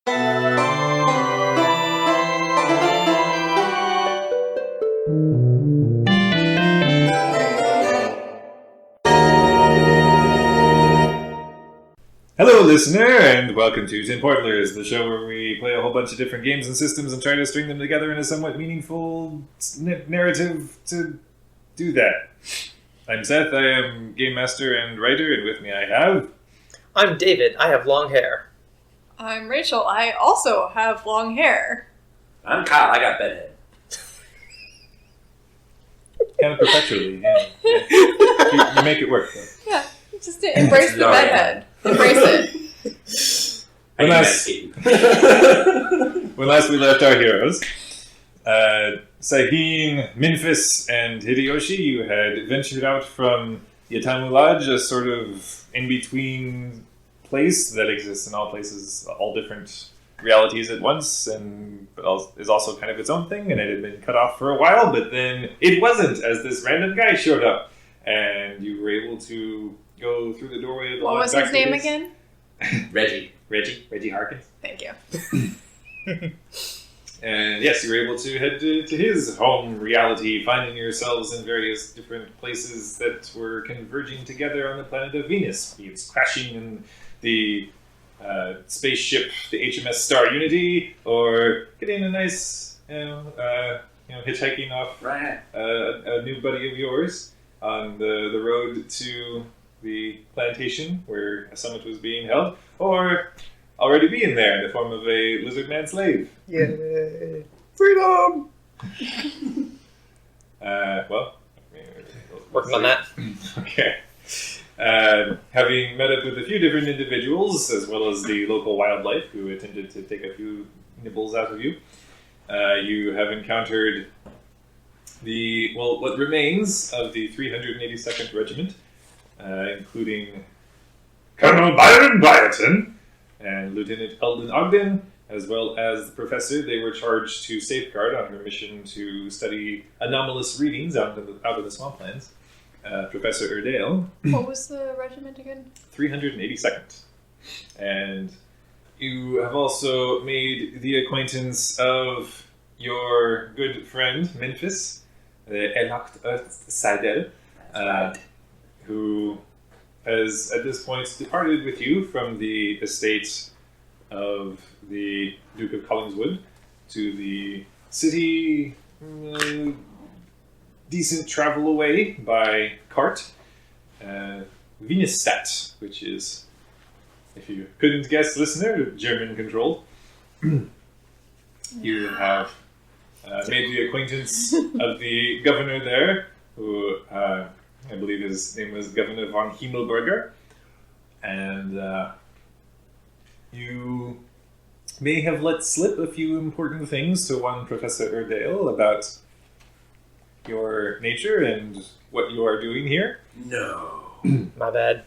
Hello, listener, and welcome to Tin Portlers, the show where we play a whole bunch of different games and systems and try to string them together in a somewhat meaningful narrative to do that. I'm Seth, I am game master and writer, and with me I have... I'm David, I have long hair. I'm Rachel, I also have long hair. I'm Kyle, I got bedhead. Kind of perpetually, yeah. You make it work, though. Yeah, just embrace the bedhead. Embrace it. When last we left our heroes, Saheen, Memphis, and Hideyoshi, you had ventured out from Yatamu Lodge, a sort of in-between place that exists in all places, all different realities at once, and is also kind of its own thing, and it had been cut off for a while, but then it wasn't, as this random guy showed up, and you were able to go through the doorway of the What was his name again? Reggie Harkins. Thank you. And yes, you were able to head to his home reality, finding yourselves in various different places that were converging together on the planet of Venus. Be it crashing in the spaceship, the HMS Star Unity, or getting a nice, hitchhiking off a new buddy of yours on the road to the plantation where a summit was being held, or already being there in the form of a lizard man slave. Yay! Freedom! Working on that. Okay. Having met up with a few different individuals, as well as the local wildlife who attempted to take a few nibbles out of you, you have encountered what remains of the 382nd Regiment, including Colonel Byron Byerton and Lieutenant Eldon Ogden, as well as the professor they were charged to safeguard on her mission to study anomalous readings out of the swamplands, Professor Erdale. What was the regiment again? 382nd. And you have also made the acquaintance of your good friend, Memphis, Enoch Seidel, who has at this point departed with you from the estate of the Duke of Collingswood to the city, decent travel away by cart, Venusstadt, which is, if you couldn't guess, listener, German controlled. You have made the acquaintance of the governor there, who I believe his name was Governor von Himmelberger, and you may have let slip a few important things to one Professor Erdale about your nature and what you are doing here. No. My bad.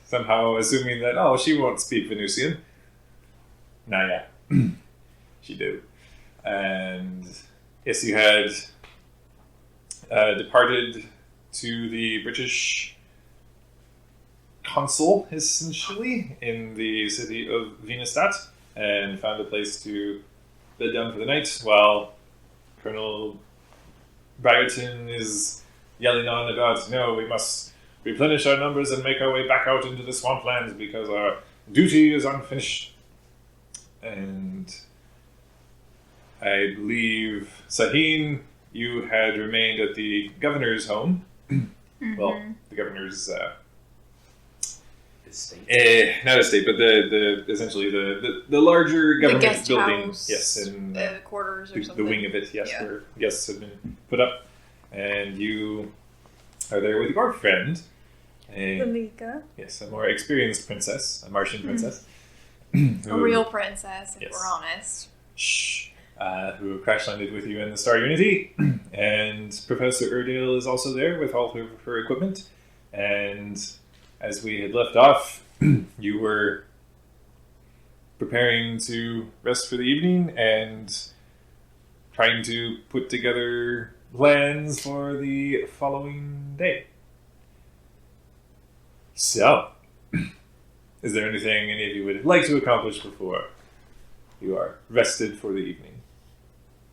Somehow assuming that, she won't speak Venusian. Nah, yeah. She do. And yes, you had departed to the British consul, essentially, in the city of Venusstadt, and found a place to bed down for the night, while Colonel Briarton is yelling on about, no, we must replenish our numbers and make our way back out into the swamplands because our duty is unfinished. And I believe, Saheen, you had remained at the governor's home. Mm-hmm. Well, the governor's estate. Not estate, but the essentially the larger government guest building. House, yes, and quarters or something. The wing of it, yes, where guests have been put up, and you are there with your friend, Lalika. Yes, a more experienced princess, a Martian princess, a real princess, if we're honest. Shh. Who crash landed with you in the Star Unity, and Professor Erdale is also there with all of her equipment. And as we had left off, you were preparing to rest for the evening and trying to put together plans for the following day. So, Is there anything any of you would like to accomplish before you are rested for the evening?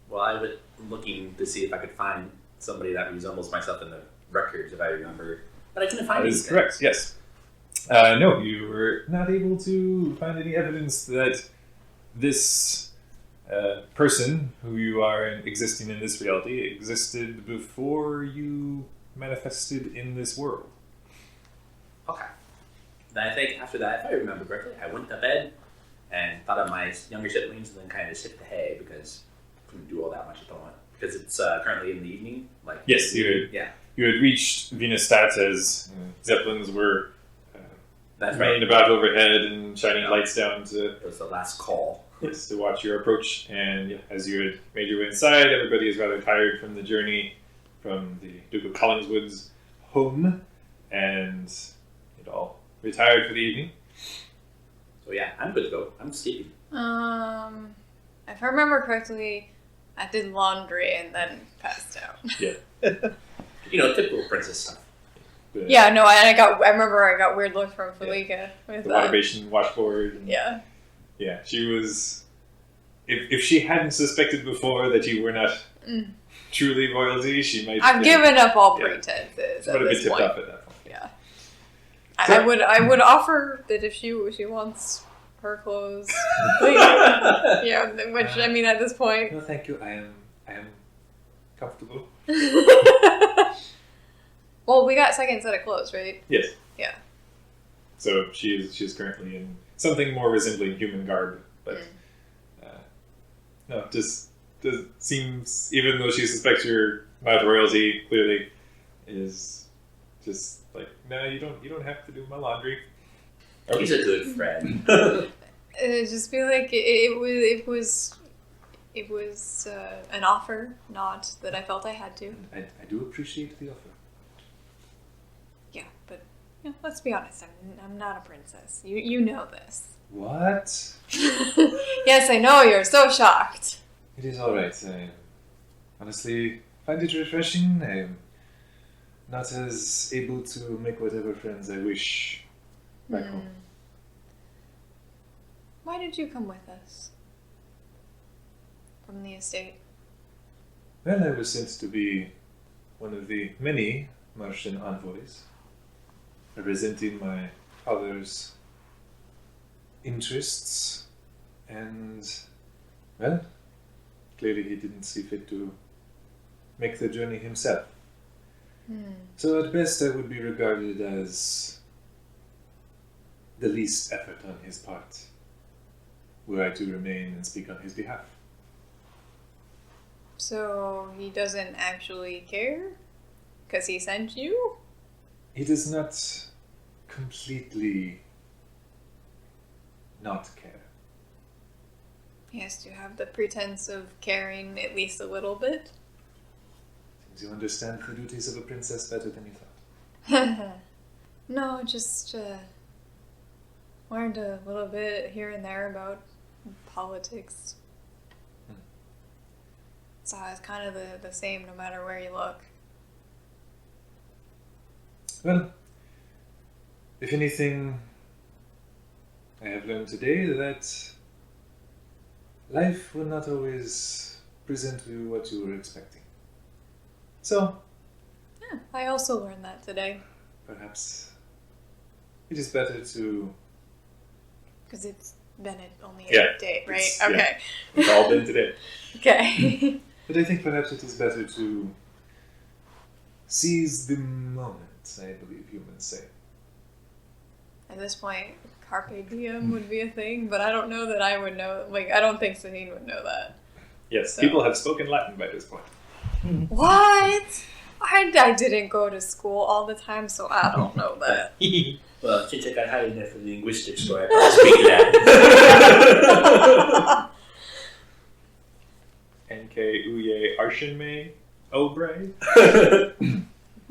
Well, I was looking to see if I could find somebody that resembles myself in the records, if I remember. But I couldn't find That anything. is correct, yes. No, you were not able to find any evidence that this person who you are existing in this reality existed before you manifested in this world. Okay. Then I think after that, if I remember correctly, I went to bed and thought of my younger siblings and then kind of just hit the hay because I couldn't do all that much at the moment. Because it's currently in the evening. Yes, you had reached Venustat as zeppelins were That's manned right. about overhead and shining lights down to It was the last call. yes, to watch your approach. And as you had made your way inside, everybody is rather tired from the journey from the Duke of Collingswood's home, and you'd all retired for the evening. So yeah, I'm good to go. I'm sleeping. If I remember correctly, I did laundry and then passed out. You know, typical princess stuff. Yeah, no, and I remember I got weird looks from Felika with The water basin washboard. And, Yeah. Yeah, she was. If she hadn't suspected before that you were not truly royalty, she might. I've given up all Yeah. pretenses She at would have been this tipped point. off at that point. Yeah. So- I would offer that if she wants her clothes, please. Yeah, which I mean at this point. No, thank you. I am comfortable. Well, we got second set of clothes, right? Yes. Yeah. So she is currently in something more resembling human garb, but no, just seems, even though she suspects you're not royalty, clearly is just like, no, you don't have to do my laundry. He's a good friend. It just feel like it was an offer, not that I felt I had to. I do appreciate the offer. Yeah, but let's be honest, I'm not a princess. You know this. What? Yes, I know, you're so shocked. It is all right. I honestly find it refreshing. I am not as able to make whatever friends I wish back home. Why did you come with us? From the estate? Well, I was sent to be one of the many Martian envoys, representing my father's interests, and, well, clearly he didn't see fit to make the journey himself. So at best I would be regarded as the least effort on his part, were I to remain and speak on his behalf. So he doesn't actually care? Because he sent you? He does not completely not care. He has to have the pretense of caring at least a little bit. Seems you understand the duties of a princess better than you thought. No, just learned a little bit here and there about politics. So it's kind of the same no matter where you look. Well, if anything, I have learned today that life will not always present you what you were expecting. So, Yeah, I also learned that today. perhaps it is better to... Because it's been only a Yeah, day, right? it's- yeah. Okay. We've all been today. Okay. But I think perhaps it is better to seize the moment, I believe humans say. At this point, carpe diem would be a thing, but I don't know that I would know. Like, I don't think Saheen would know that. Yes, So- people have spoken Latin by this point. What? I didn't go to school all the time, so I don't know that. Well, since I got high enough for linguistics, so I probably speak that. NK Uye Arshinme Obre.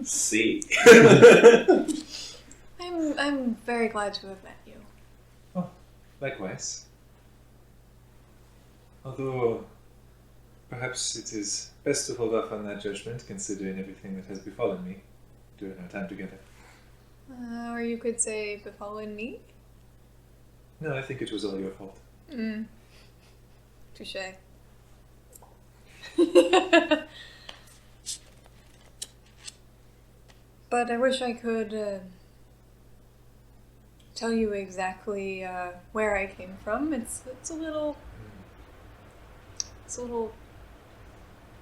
See. I'm very glad to have met you. Likewise. Although, perhaps it is best to hold off on that judgment, considering everything that has befallen me during our time together. Or you could say befallen me. No, I think it was all your fault. Touche. But I wish I could tell you exactly where I came from. It's a little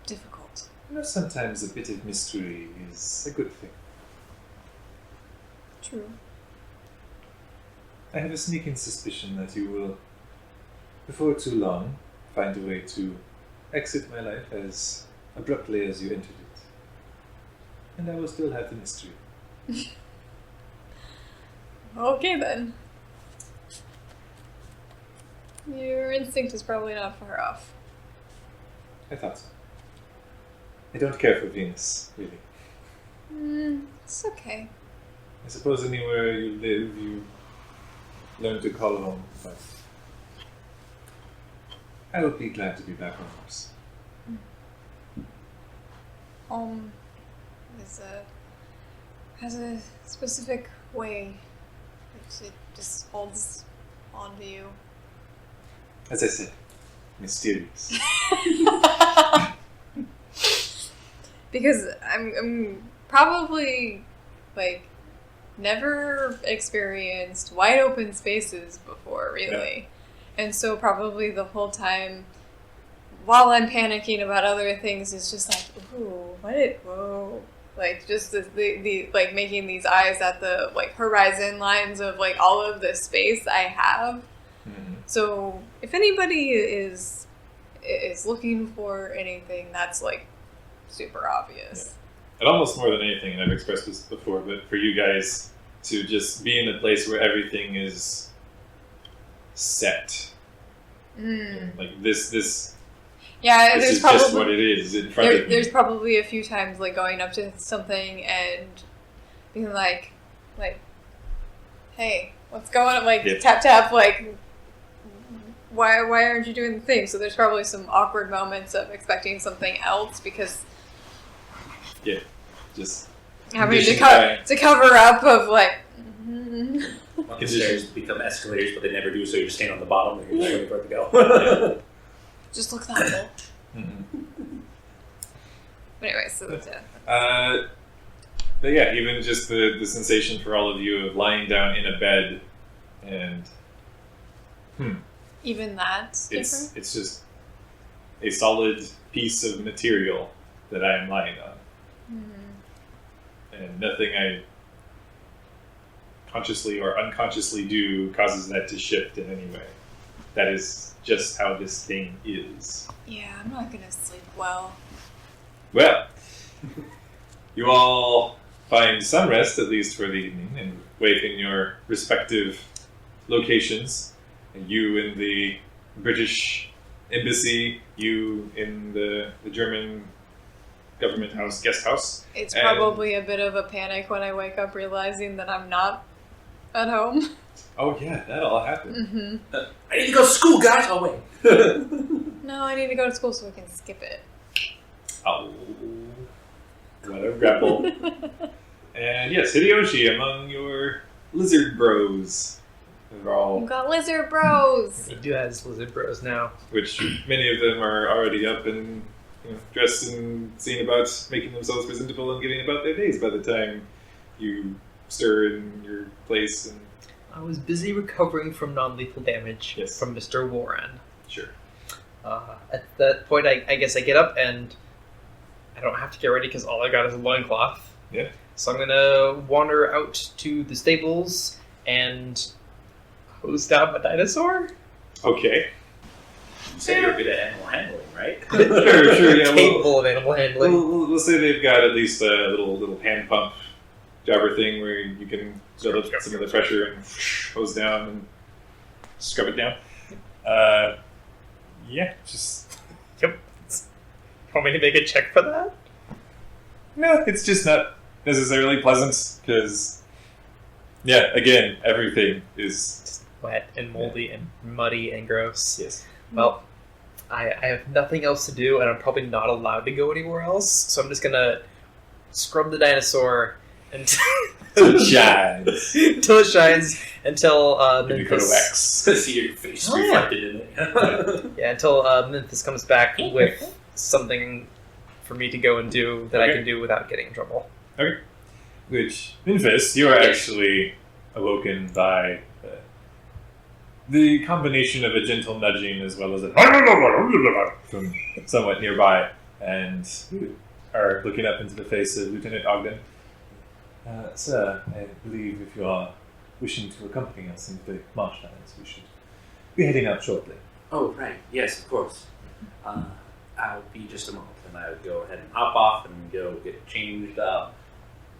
difficult. You know, sometimes a bit of mystery is a good thing. True. I have a sneaking suspicion that you will, before too long, find a way to exit my life as abruptly as you entered it. And I will still have the mystery. Okay then. Your instinct is probably not far off. I thought so. I don't care for Venus, really. It's okay. I suppose anywhere you live, you learn to call home, but I would be glad to be back on Mars. Home has a specific way that it just holds on to you. As I said, mysterious. Because I'm probably like never experienced wide open spaces before, really. Yeah. And so probably the whole time while I'm panicking about other things, it's just like, ooh, whoa. Like, just the like, making these eyes at the, like, horizon lines of, like, all of the space I have. Mm-hmm. So, if anybody is looking for anything, that's, like, super obvious. Yeah. And almost more than anything, and I've expressed this before, but for you guys to just be in a place where everything is set. Like, this yeah, this there's is probably just what it is in front of me. There's probably a few times, like, going up to something and being like, hey, what's going on? Like, tap, like, why aren't you doing the thing? So there's probably some awkward moments of expecting something else because just having to cover up of, like, the stairs become escalators, but they never do, so you just stand on the bottom and you're just waiting for it to go. Just look thoughtful. But anyway, so that's it. But yeah, even just the sensation for all of you of lying down in a bed and even that's different? It's just a solid piece of material that I am lying on. And nothing I consciously or unconsciously do causes that to shift in any way. That is just how this thing is. Yeah, I'm not gonna sleep well. Well, you all find some rest, at least for the evening, and wake in your respective locations. And you in the British embassy, you in the German government house, guest house. It's probably a bit of a panic when I wake up realizing that I'm not at home. Oh yeah, that all happened. I need to go to school, guys! Oh wait. No, I need to go to school so we can skip it. Oh, what a grapple. And yes, Hideyoshi among your lizard bros. They're all... We've got lizard bros! He do has lizard bros now. Which many of them are already up and dressed and seeing about making themselves presentable and getting about their days by the time you stir in your place. And I was busy recovering from non-lethal damage from Mr. Warren. Sure. At that point, I guess I get up and I don't have to get ready because all I got is a loincloth. Yeah. So I'm going to wander out to the stables and hose down a dinosaur. Okay. You said you're good at animal handling, right? Sure, yeah. Capable of animal handling. We'll say they've got at least a little hand pump jobber thing where you can build up some of the pressure and hose down and scrub it down. Yeah, just... Yep. Want me to make a check for that? No, it's just not necessarily pleasant, because, yeah, again, everything is... Just wet and moldy and muddy and gross. Yes. Well, I have nothing else to do, and I'm probably not allowed to go anywhere else, so I'm just going to scrub the dinosaur and It shines. Until it shines. Until Maybe go to Memphis. X. See your face Oh, yeah. reflected in it. Yeah, until Memphis comes back with something for me to go and do that I Okay. can do without getting in trouble. Which, Memphis, you are actually awoken by the combination of a gentle nudging as well as a from somewhat nearby, and you are looking up into the face of Lieutenant Ogden. Sir, I believe if you are wishing to accompany us into the marshlands, we should be heading out shortly. Oh, right. Yes, of course. I'll be just a moment, and I'll go ahead and hop off and go get changed up.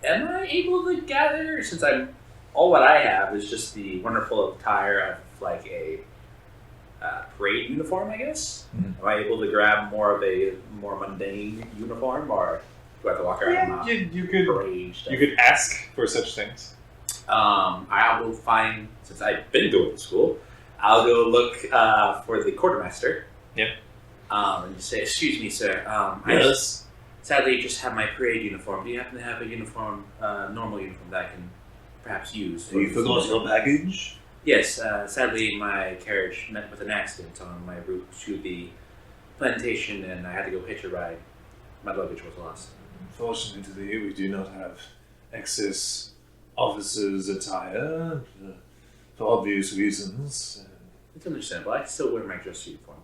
Am I able to gather, since all what I have is just the wonderful attire of like a parade uniform, I guess? Mhm. Am I able to grab more of a more mundane uniform, or do I have to walk around in you could parade stuff? you could ask for such things. I will find, since I've been going to school, I'll go look for the quartermaster. Yep. And just say, excuse me, sir. I sadly just have my parade uniform. Do you happen to have a uniform, normal uniform that I can perhaps use? You forgot your baggage? Yes, sadly my carriage met with an accident on my route to the plantation and I had to go hitch a ride. My luggage was lost. Unfortunately, we do not have excess officers' attire for obvious reasons. It's understandable. I still wear my dress uniform.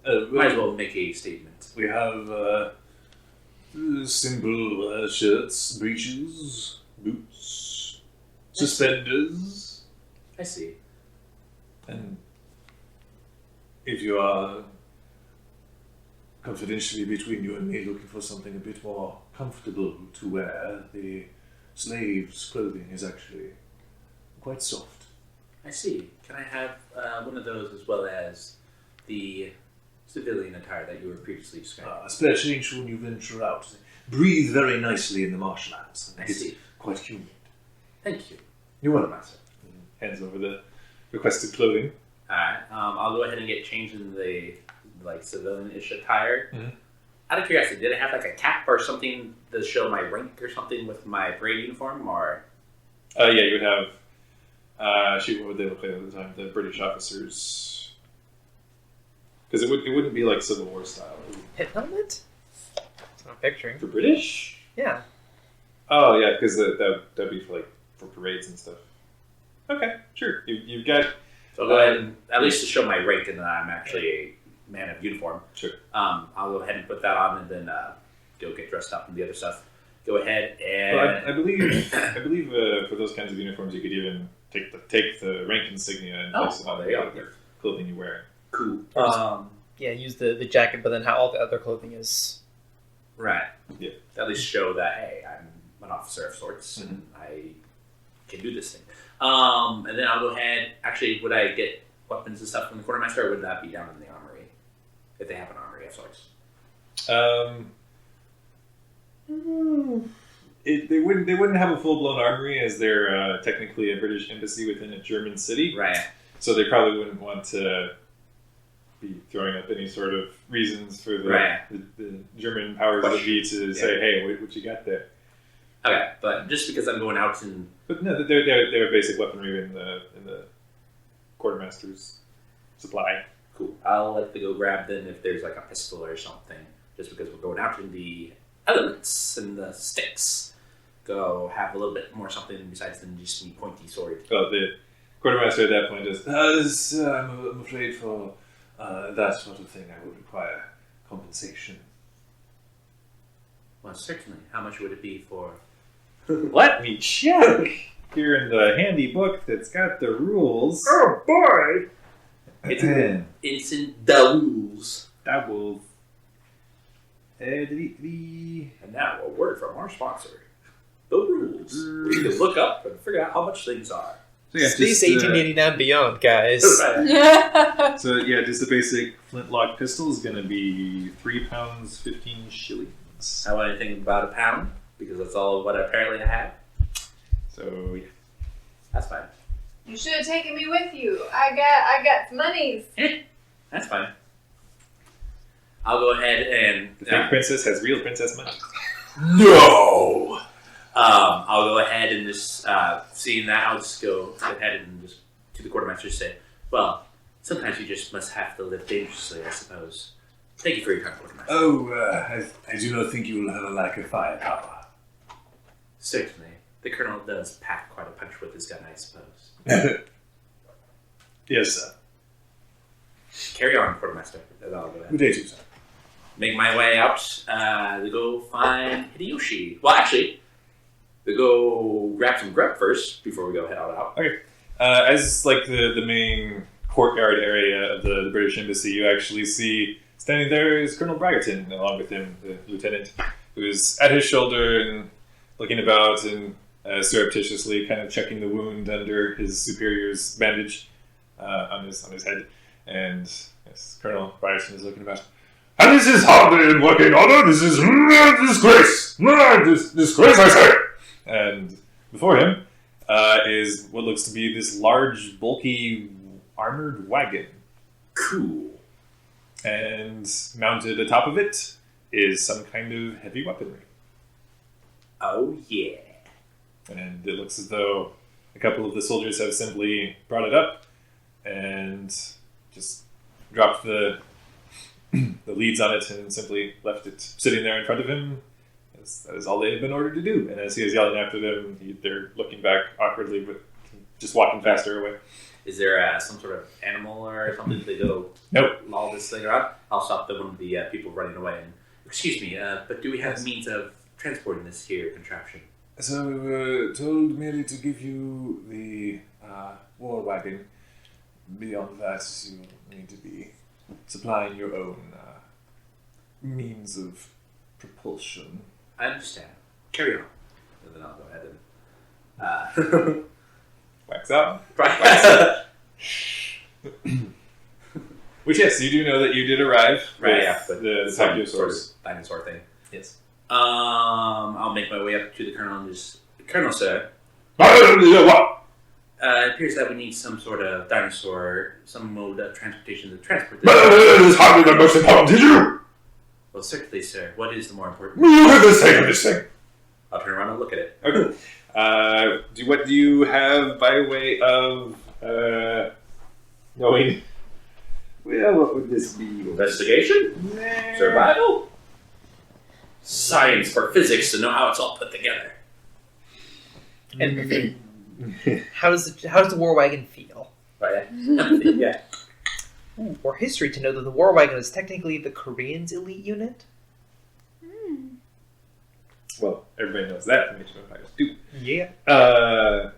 Uh, Might as well make a statement. We have simple shirts, breeches, boots, suspenders, I see. and if you are confidentially between you and me looking for something a bit more comfortable to wear, the slave's clothing is actually quite soft. I see. Can I have one of those as well as the civilian attire that you were previously describing? A spare change when you venture out. Breathe very nicely in the marshlands. I It's see. quite humid. Thank you. You're welcome. Master. Hands over the requested clothing. Alright, I'll go ahead and get changed in the civilian-ish attire. Mhm. Out of curiosity, did I have like a cap or something to show my rank or something with my parade uniform, or? Yeah, you would have. Shoot, what would they look like at the time? The British officers, because it wouldn't be like Civil War style. Hit helmet? That's what I'm picturing. For British? Yeah. Oh yeah, because that'd be for parades and stuff. Okay, sure. You've got. So I'll go ahead and, at least to show my rank and that I'm actually a man of uniform. Sure. I'll go ahead and put that on and then go get dressed up and the other stuff. Go ahead and... Well, I believe for those kinds of uniforms, you could even take the rank insignia and place it on there you go. the clothing you wear. Cool. Yeah, use the jacket, but then how all the other clothing is. Right. Yeah. At least show that, hey, I'm an officer of sorts and I can do this thing. And then I'll go ahead. Actually, would I get weapons and stuff from the quartermaster, or would that be down in the armory? If they have an armory of sorts. They wouldn't have a full blown armory, as they're technically a British embassy within a German city. Right. So they probably wouldn't want to be throwing up any sort of reasons for the German powers that be to say, hey, what you got there? Okay, but just because I'm going out and... But no, they're basic weaponry in the quartermaster's supply. Cool. I'll let the go grab then if there's like a pistol or something, just because we're going out in the elements and the sticks. Go have a little bit more something besides than just the pointy sword. Oh, the quartermaster at that point is, I'm afraid for that sort of thing I would require compensation. Well, certainly. How much would it be for... Let me check! Here in the handy book that's got the rules. Oh boy! It's in the rules. That will... And now a word from our sponsor. The rules. Where you can look up and figure out how much things are. So yeah, Space just, 1889 beyond, guys. So yeah, just the basic flintlock pistol is going to be £3 15 shillings. How about anything about a pound? Because that's all what apparently I have. So yeah. That's fine. You should have taken me with you. I got some monies. That's fine. I'll go ahead and... The fake princess has real princess money. No! I'll go ahead and just, seeing that, I'll just go ahead and just to the quartermaster say, well, sometimes you just must have to live dangerously, I suppose. Thank you for your time, quartermaster. Oh, I do not think you will have a lack of firepower. Certainly. The colonel does pack quite a punch with his gun, I suppose. Yes, sir. Carry on, quartermaster. And I'll go ahead. Good day to you, sir. Make my way out to go find Hideyoshi. Well, actually, to go grab some grub first before we go head out. As like the main courtyard area of the British Embassy, you actually see standing there is Colonel Braggerton, along with him, the lieutenant, who is at his shoulder and looking about and surreptitiously kind of checking the wound under his superior's bandage on his head. And yes, Colonel Braggerton is looking about. And this is hardly in working order. This is disgrace. Disgrace, I say. And before him is what looks to be this large, bulky, armored wagon. Cool. And mounted atop of it is some kind of heavy weaponry. Oh, yeah. And it looks as though a couple of the soldiers have simply brought it up and just dropped the leads on it and simply left it sitting there in front of him. That is all they have been ordered to do. And as he is yelling after them, they're looking back awkwardly, but just walking faster away. Is there some sort of animal or something to go Nope. lull this thing around? I'll stop one of the people running away and, excuse me, but do we have means of transporting this here contraption? So we were told merely to give you the war wagon. Beyond that, you need to be supplying your own means of propulsion. I understand. Carry on. And then I'll go ahead and... Wax out. Right. Which, yes, you do know that you did arrive. Right, with yeah. But the some Tokyo sort of source. dinosaur thing. Yes. I'll make my way up to the colonel and just... Colonel, sir, What? it appears that we need some sort of dinosaur, some mode of transportation to transport But this. it is hardly the most important issue. Well, certainly, sir. What is the more important? Look at the state of this thing. I'll turn around and look at it. Okay. What do you have by way of knowing? Well, what would this be? Investigation? Survival? Science or physics to know how it's all put together. Empathy. How does the war wagon feel? Right? Empathy, yeah. Ooh, or history to know that the war wagon is technically the Koreans' elite unit. Well, everybody knows that from Age of Empires 2. Yeah. I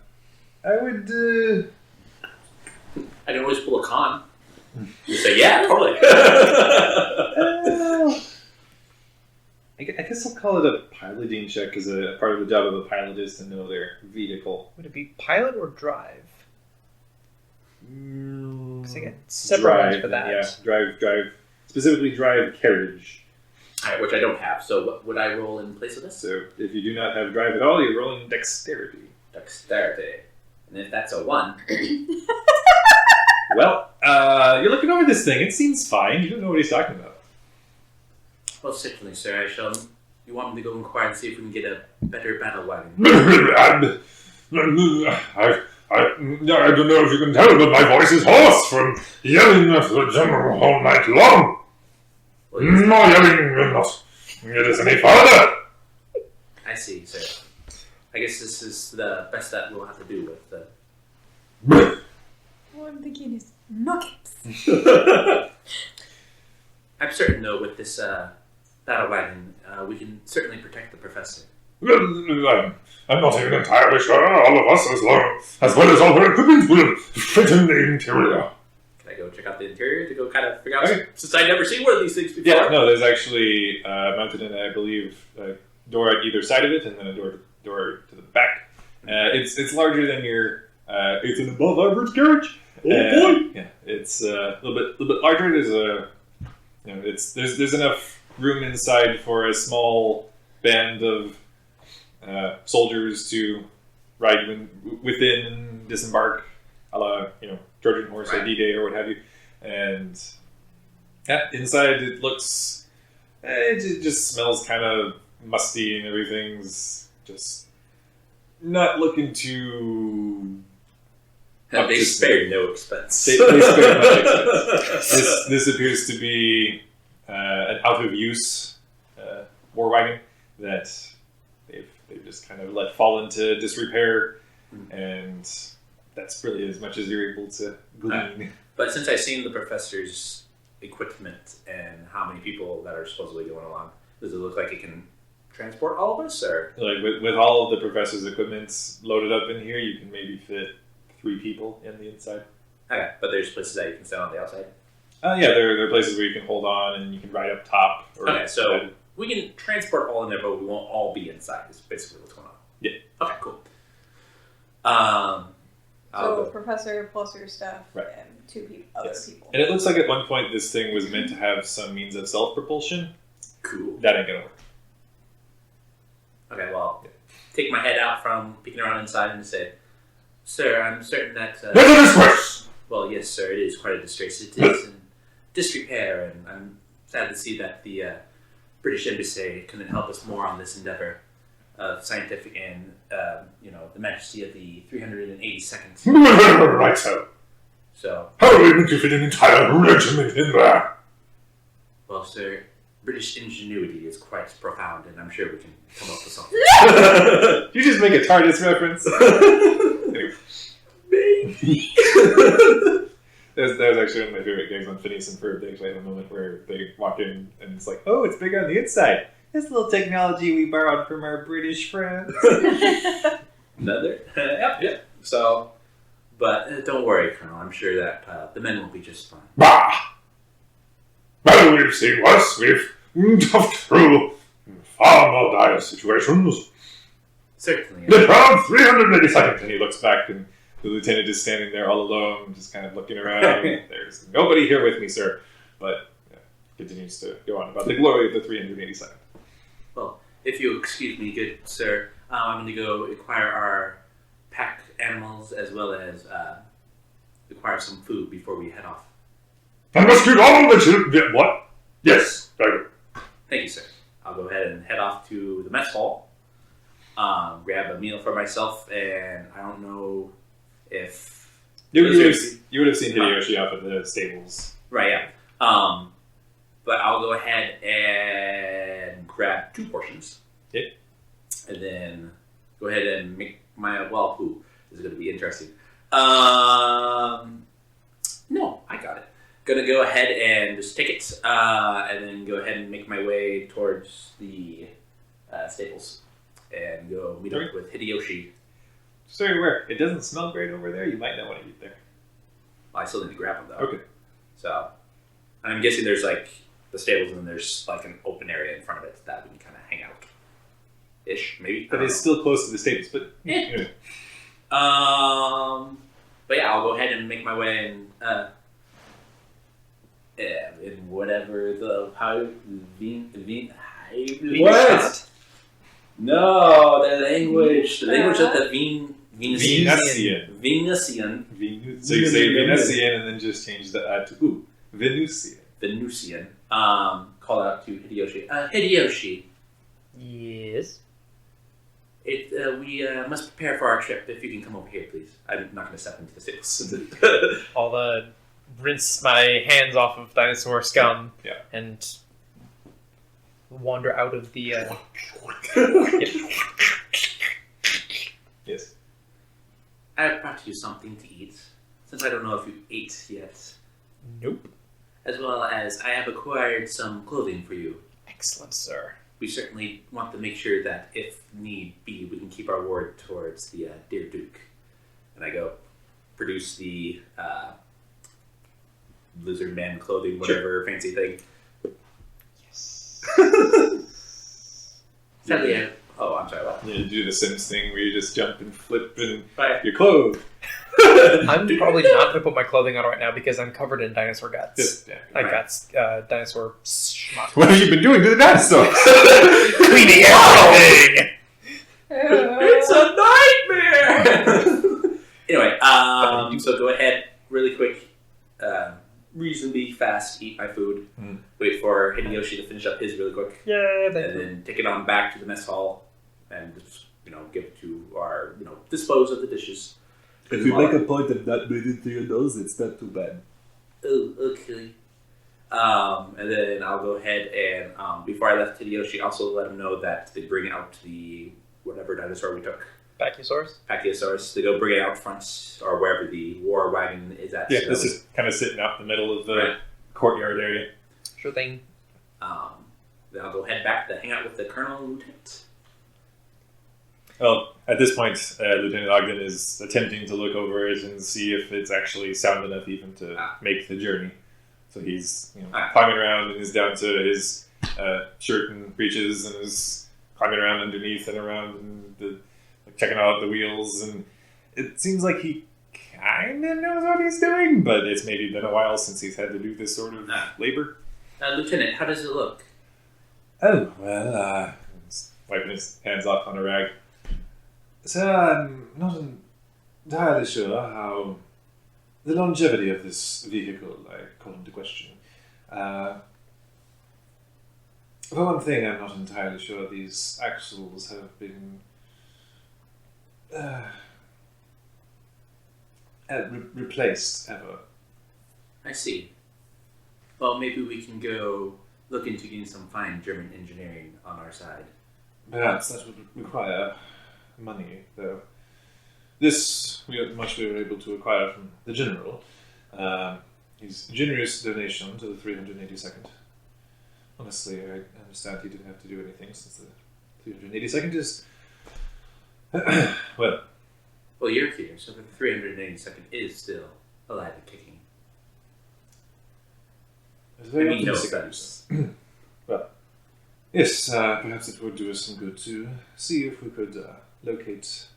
would. I can always pull a con. You say, yeah, totally. I guess I'll call it a piloting check, because a part of the job of a pilot is to know their vehicle. Would it be pilot or drive? Because I get separate Drive, ones for that. Yeah, drive. Specifically, drive carriage. Alright, which I don't have, so what would I roll in place of this? So if you do not have drive at all, you're rolling dexterity. Dexterity. And if that's a 1, Well, you're looking over this thing. It seems fine. You don't know what he's talking about. well, certainly, sir, I shall. You want me to go inquire and see if we can get a better battle wagon? I don't know if you can tell, but my voice is hoarse from yelling at the general all night long. Well, yes, No yelling will not get us any farther. I see, sir. I guess this is the best that we'll have to do with the. All I'm thinking is nuggets. I'm certain, though, with this battle wagon, we can certainly protect the professor. I'm not even entirely sure all of us, as well as all our equipment, will fit in the interior. Can I go check out the interior to go kind of figure out, Okay. since I've never seen one of these things before? Yeah, no, there's actually mounted in, I believe, a door at either side of it, and then a door to the back. It's larger than your. It's an above average carriage. Oh boy! Yeah, it's a little bit larger. There's enough room inside for a small band of soldiers to ride within and disembark, a la Trojan horse or D-Day or what have you. And yeah, inside it looks, it just smells kind of musty and everything's just not looking to. They spared no expense. They spared no expense. This appears to be an out of use war wagon that they've just kind of let fall into disrepair, and that's really as much as you're able to glean. But since I've seen the professor's equipment and how many people that are supposedly going along, does it look like it can transport all of us? Or Like with all of the professor's equipment loaded up in here, you can maybe fit 3 people in the inside. okay, but there's places that you can stand on the outside. Yeah, there are places where you can hold on and you can ride up top. Or Okay, so we can transport all in there, but we won't all be inside. Is basically what's going on. Yeah. Okay, cool. I'll So go. professor plus your staff Right. and 2 people, other Yes. people. And it looks like at one point this thing was meant to have some means of self-propulsion. Cool. That ain't gonna work. Okay, well, take my head out from peeking around inside and say, "Sir, I'm certain that." What a disgrace! Well, yes, sir. It is quite a disgrace. It is in disrepair, and I'm sad to see that the British Embassy couldn't help us more on this endeavor of scientific and, the majesty of the 382nd. Right so. So, How are we going to fit an entire regiment in there? well, sir, British ingenuity is quite profound, and I'm sure we can come up with something. You just make a TARDIS reference. Anyway, Maybe. that was actually one of my favorite games on Phineas and Ferb. They actually have a moment where they walk in and it's like, oh, it's big on the inside. This little technology we borrowed from our British friends. Another? Yep. So, but don't worry, Colonel. I'm sure that the men will be just fine. Bah! Well, we've seen worse. We've toughed through far more dire situations. Certainly. The proud 382nd. And he looks back and the lieutenant is standing there all alone, just kind of looking around. There's nobody here with me, sir. But continues to go on about the glory of the 382nd. Well, if you'll excuse me, good sir, I'm going to go acquire our pack animals as well as acquire some food before we head off. And rescued all the children. What? Yes, very good. Thank you, sir. I'll go ahead and head off to the mess hall, grab a meal for myself, and I don't know if... You would have seen Hideyoshi up at the stables. Right, yeah. But I'll go ahead and grab 2 portions. Okay. And then go ahead and make my... Well, ooh, this is going to be interesting. No, I got it. Gonna go ahead and just take it, and then go ahead and make my way towards the stables and go meet up with Hideyoshi. So you're aware, it doesn't smell great over there. You might not want to eat there. I still need to grab him though. Okay. So I'm guessing there's like the stables and then there's like an open area in front of it that we can kind of hang out. Ish, maybe. But it's still close to the stables. But anyway. But yeah, I'll go ahead and make my way and in whatever the What? No, the language. The language of the Venusian. Venusian. So you say Venusian and then just change the to Venusian. Venusian. Call out to Hideyoshi. Hideyoshi. Yes. We must prepare for our trip. If you can come over here, please. I'm not going to step into the stables. I'll rinse my hands off of dinosaur scum and wander out of the... Yes. I brought you something to eat, since I don't know if you ate yet. Nope. As well as I have acquired some clothing for you. Excellent, sir. We certainly want to make sure that, if need be, we can keep our word towards the dear Duke. And I go produce the lizard man clothing, whatever fancy thing. Yes. Sadly, I'm sorry, what? You do the Sims thing where you just jump and flip and Bye. you're clothed. I'm probably not going to put my clothing on right now because I'm covered in dinosaur guts. I got dinosaur schmuck. What have you been doing to the dinosaurs? Cleaning everything! It's a nightmare! Anyway, so go ahead, really quick, reasonably fast, eat my food, wait for Hideyoshi to finish up his really quick, Yeah, and then take it on back to the mess hall, and just give to our, dispose of the dishes. If you make a point of not breathing through your nose, it's not too bad. Oh, okay. And then I'll go ahead and, before I left Hideyoshi, also let him know that they bring out the whatever dinosaur we took. Pachyosaurus. To go bring it out front, or wherever the war wagon is at. Yeah, this is kind of sitting out in the middle of the courtyard area. Sure thing. Then I'll go head back to hang out with the Colonel and Lieutenant. Well, at this point, Lieutenant Ogden is attempting to look over it and see if it's actually sound enough even to make the journey. So he's climbing around and is down to his shirt and breeches and is climbing around underneath and around and checking out the wheels. And it seems like he kind of knows what he's doing, but it's maybe been a while since he's had to do this sort of labor. Lieutenant, how does it look? Oh, well, he's wiping his hands off on a rag. So I'm not entirely sure how the longevity of this vehicle I call into question. For one thing, I'm not entirely sure these axles have been replaced ever. I see. Well, maybe we can go look into getting some fine German engineering on our side. Perhaps that would require money, though. This we were able to acquire from the General. His generous donation to the 382nd. Honestly, I understand he didn't have to do anything since the 382nd is... well, you're here, so the 382nd is still alive and kicking. it's very no optimistic. offense. Well, yes, perhaps it would do us some good to see if we could locate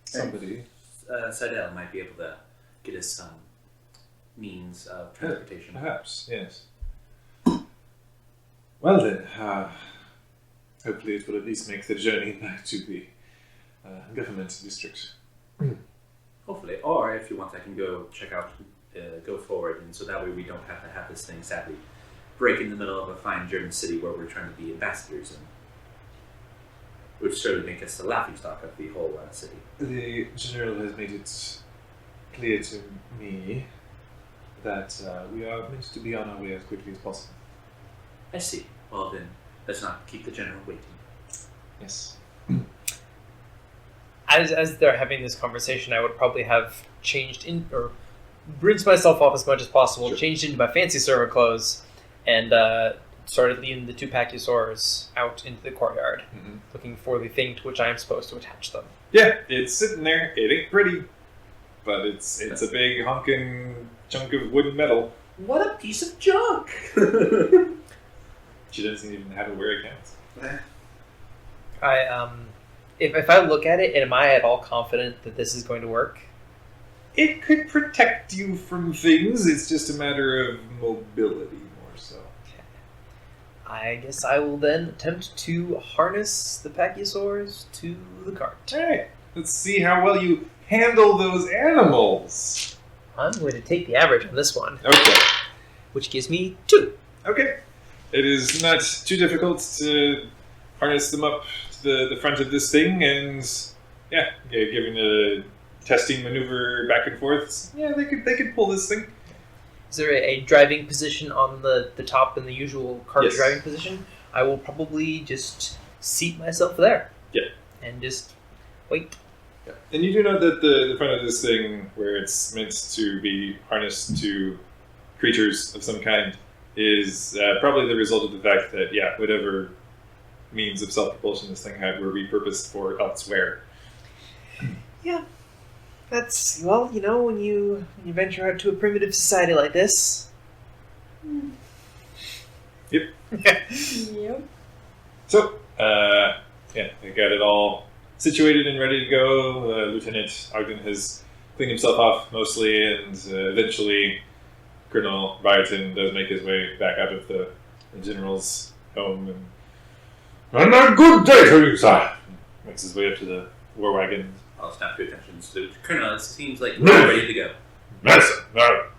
somebody. Seidel might be able to get us some means of transportation. Perhaps, yes. Well then, hopefully it will at least make the journey back to the government district. Hopefully. Or if you want, I can go check out, go forward, and so that way we don't have to have this thing sadly break in the middle of a fine German city where we're trying to be ambassadors in. Which certainly make us the laughingstock of the whole city. The General has made it clear to me that we are meant to be on our way as quickly as possible. I see. Well then, let's not keep the General waiting. Yes. As they're having this conversation, I would probably have changed or rinsed myself off as much as possible, Sure. changed into my fancy servant clothes, and started leading the two Pachyosaurs out into the courtyard, looking for the thing to which I am supposed to attach them. Yeah, it's sitting there. It ain't pretty, but it's a big honking chunk of wood and metal. What a piece of junk! She doesn't even have to wear accounts. If I look at it, am I at all confident that this is going to work? It could protect you from things. It's just a matter of mobility more so. I guess I will then attempt to harness the Pachyosaurs to the cart. Alright, let's see how well you handle those animals. I'm going to take the average on this one, Okay. which gives me 2. Okay. It is not too difficult to harness them up to the front of this thing and giving a testing maneuver back and forth. Yeah, they could pull this thing. Is there a driving position on the top in the usual cart Yes. driving position? I will probably just seat myself there. Yeah. And just wait. Yeah. And you do know that the front of this thing, where it's meant to be harnessed to creatures of some kind, is probably the result of the fact that, whatever means of self-propulsion this thing had were repurposed for elsewhere. Yeah. That's, well, when you venture out to a primitive society like this. Yep. Yep. So, they got it all situated and ready to go. Lieutenant Ogden has cleaned himself off mostly, and eventually Colonel Byerton does make his way back out of the General's home. And a good day to you, sir! Makes his way up to the war wagon. I'll snap your attention to the Colonel. It seems like we're ready to go. Yes, sir.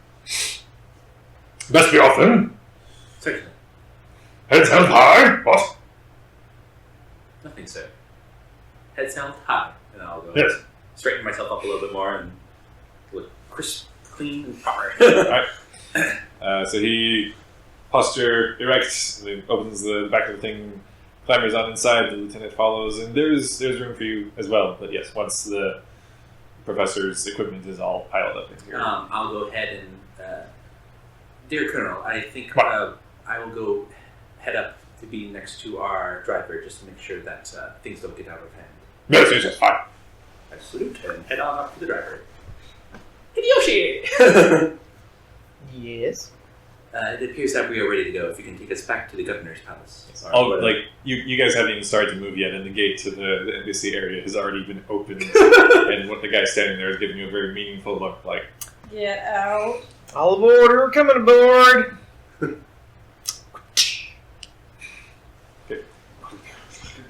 Best be off then. Certainly. Heads held high. What? Nothing, sir. head sound high, and I'll go Yes. straighten myself up a little bit more and look crisp, clean, and proper. So he posture erect, he opens the back of the thing, clambers on inside, the lieutenant follows, and there's room for you as well. But yes, once the professor's equipment is all piled up in here. I'll go ahead and, dear Colonel, I think What? I will go head up to be next to our driver just to make sure that things don't get out of hand. Yes, fine. I salute and head on up to the driver. Hideyoshi! Yes. It appears that we are ready to go. If you can take us back to the governor's palace. Oh, like you guys haven't even started to move yet, and the gate to the embassy area has already been opened, and what the guy standing there is giving you a very meaningful look, like, Get out. All aboard, we're coming aboard!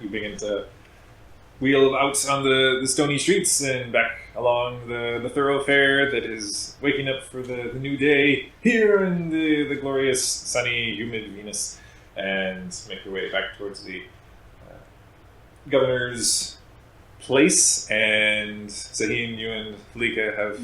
you begin to wheel out on the stony streets and back along the thoroughfare that is waking up for the new day here in the glorious, sunny, humid Venus, and make your way back towards the governor's place. And Sahin, you and Felika have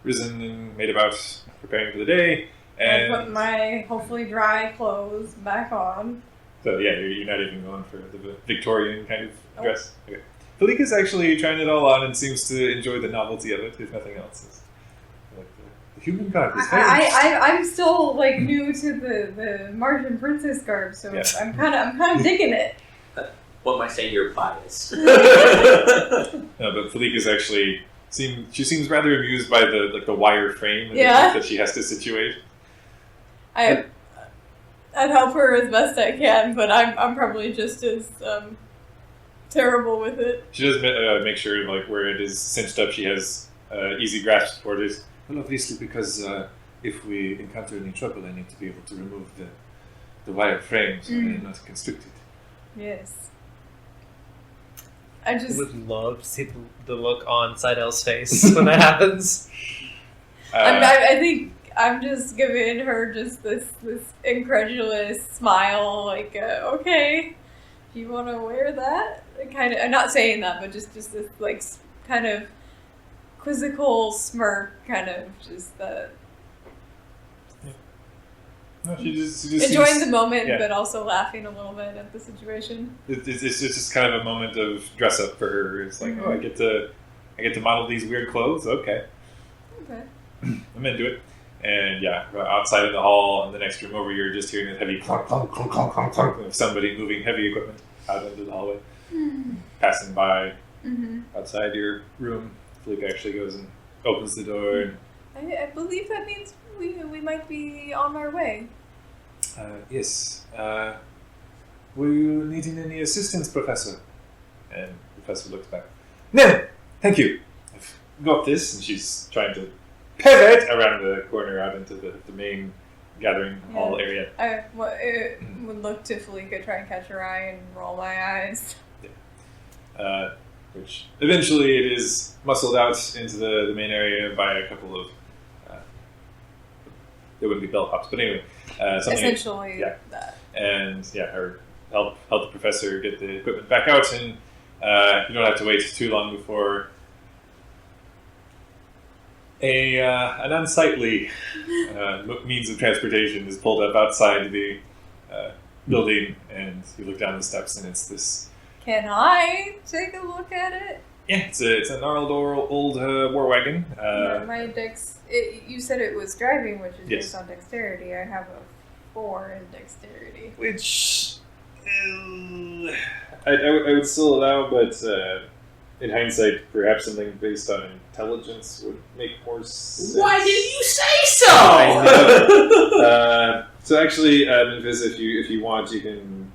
risen and made about preparing for the day. I put And my hopefully dry clothes back on. so yeah, you're not even going for the Victorian kind of dress. Okay. Felika's actually trying it all on and seems to enjoy the novelty of it, if nothing else. It's like the human god is I'm still like new to the Martian princess garb, so Yeah. I'm kind of digging it. What might say you're biased. No, but Felika's actually seems rather amused by the wire frame and Yeah. that she has to situate. I'd help her as best I can, but I'm probably just as terrible with it. She does make sure, like, where it is cinched up, she has easy grasp for it. Well, obviously, because if we encounter any trouble, I need to be able to remove the wire frame so they're not constricted. Yes. I I just would love to see the look on Seidel's face when that happens. I think I'm just giving her just this incredulous smile, like okay, do you want to wear that? Kind of. I'm not saying that, but just this like kind of quizzical smirk, kind of just No, she just enjoying seems- the moment, yeah. but also laughing a little bit at the situation. It's just kind of a moment of dress up for her. It's like, oh, I get to model these weird clothes. Okay, Okay. I'm into it. And yeah, outside in the hall in the next room over, you're just hearing a heavy clunk, clunk, clunk, clunk, clunk, clunk of somebody moving heavy equipment out into the hallway, passing by outside your room. Felika actually goes and opens the door. And, I believe that means we might be on our way. Yes. Were you needing any assistance, Professor? and the professor looks back. No, thank you. I've got this, and she's trying to pivot around the corner out into the main gathering hall area. I would look to Felika, try and catch her eye, and roll my eyes. Which eventually it is muscled out into the main area by a couple of it wouldn't be bellhops, but anyway, something. Essentially, yeah. that. And yeah, her help the professor get the equipment back out, and you don't have to wait too long before an unsightly means of transportation is pulled up outside the building, and you look down the steps, and it's this. Can I take a look at it? Yeah, it's a gnarled old war wagon. My you said it was driving, which is Yes. based on dexterity. I have a 4 in dexterity. Which I would still allow, but in hindsight, perhaps something based on intelligence would make more sense. Why did you say so? I know. So actually, Memphis, if you want, you can.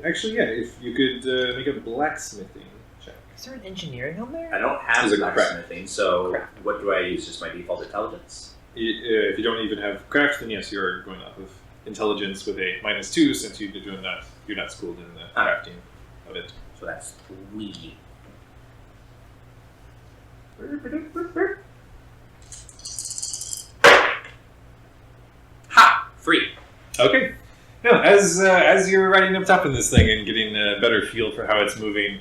Actually, yeah, if you could make a blacksmithing check. Is there an engineering on there? I don't have This is a blacksmithing, so Crap. what do I use? Just my default intelligence? If you don't even have craft, then yes, you're going off of intelligence with a -2, since you're not schooled in the crafting of it. So that's 3. Ha! 3. Okay. No, as you're riding up top of this thing and getting a better feel for how it's moving,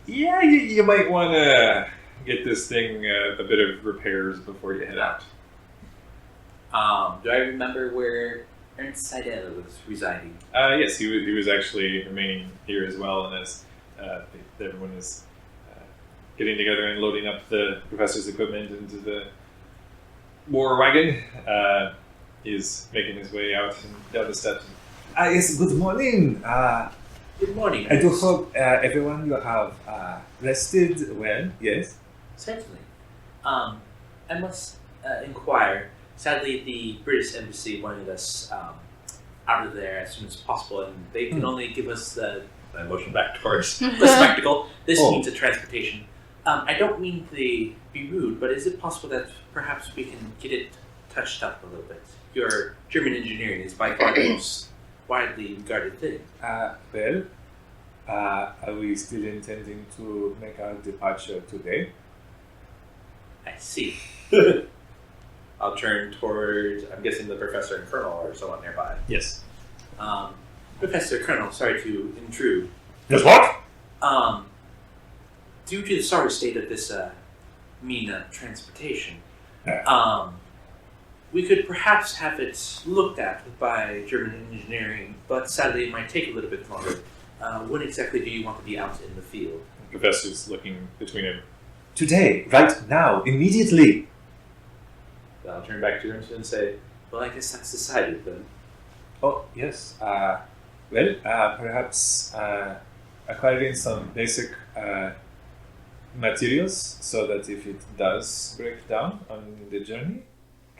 yeah, you might want to get this thing a bit of repairs before you head out. Do I remember where Ernst Seidel was residing? Yes, he was actually remaining here as well, and as everyone is getting together and loading up the professor's equipment into the war wagon, he's making his way out and down the steps. Yes, good morning. Good morning. I do hope everyone you have rested well, yes? Certainly. I must inquire. Sadly, the British Embassy wanted us out of there as soon as possible, and they can only give us the motion back towards the spectacle. This means a transportation. I don't mean to be rude, but is it possible that perhaps we can get it touched up a little bit? Your German engineering is by far the most widely regarded thing. Well, are we still intending to make our departure today? I see. I'll turn towards, I'm guessing, the professor and colonel or someone nearby. Yes. Professor, colonel, sorry to intrude. Yes, what? Due to the sorry state of this mean transportation, we could perhaps have it looked at by German engineering, but sadly it might take a little bit longer. When exactly do you want to be out in the field? The professor's looking between him. Today, right now, immediately. I'll turn back to Ernst and say, well, I guess that's decided then. Oh, yes. Well, perhaps acquiring some basic materials so that if it does break down on the journey,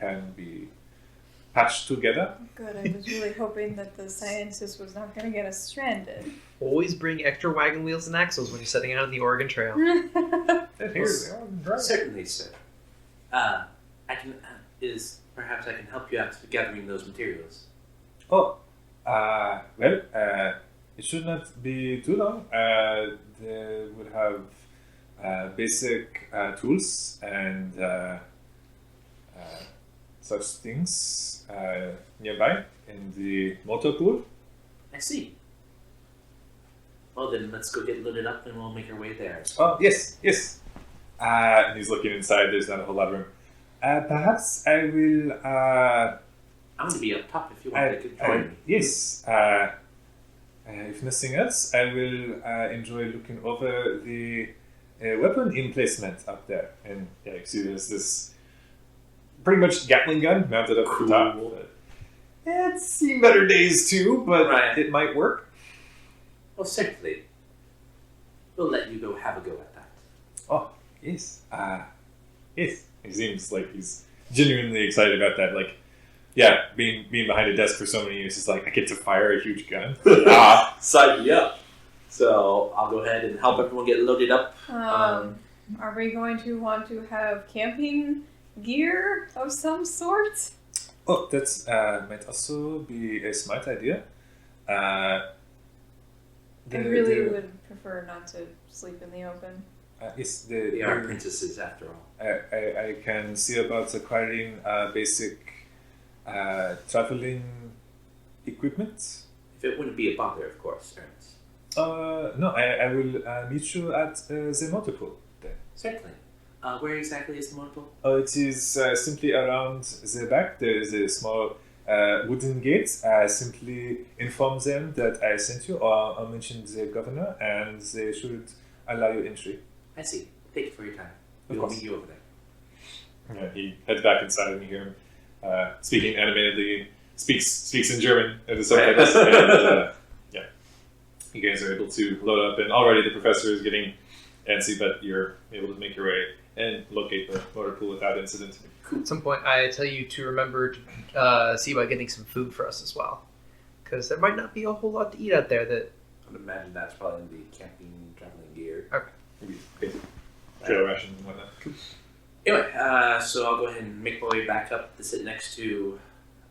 can be patched together. Good. I was really hoping that the scientist was not going to get us stranded. Always bring extra wagon wheels and axles when you're setting out on the Oregon Trail. Certainly, sir. I can perhaps I can help you out gathering those materials. Oh, well, it should not be too long. They would have basic tools and such things nearby in the motor pool. I see. Well then, let's go get loaded up and we'll make our way there. Oh, yes, yes. And he's looking inside. There's not a whole lot of room. Perhaps I will. I'm going to be up top if you want to join me. Yes. If nothing else, I will enjoy looking over the weapon emplacement up there. And yeah, you see there's this pretty much Gatling gun mounted up at the top. It's seen better days too, but it might work. Well, certainly. We'll let you go have a go at that. Oh, yes. Yes. He seems like he's genuinely excited about that. Like, yeah, being behind a desk for so many years is like, I get to fire a huge gun. Sign me up. So I'll go ahead and help everyone get loaded up. Are we going to want to have camping gear of some sort? Oh, that might also be a smart idea. I really would prefer not to sleep in the open. Yes, We are princesses after all. I can see about acquiring basic traveling equipment. If it wouldn't be a bother, of course, Ernst. No, I will meet you at the motor pool then. Certainly. Where exactly is the motor pool? It is simply around the back. There is a small wooden gate. Simply inform them that I sent you, or I'll mention the governor, and they should allow you entry. I see. Thank you for your time. Of We'll course. meet you over there. Yeah, he heads back inside and you hear him speaking animatedly. Speaks in German at the subtitles. And yeah, you guys are able to load up, and already the professor is getting antsy, but you're able to make your way and locate the motor pool without incident. At some point, I tell you to remember to see about getting some food for us as well. Because there might not be a whole lot to eat out there that... I would imagine that's probably in the camping, traveling gear. Okay. Maybe basic trail rations and whatnot. Anyway, so I'll go ahead and make my way back up to sit next to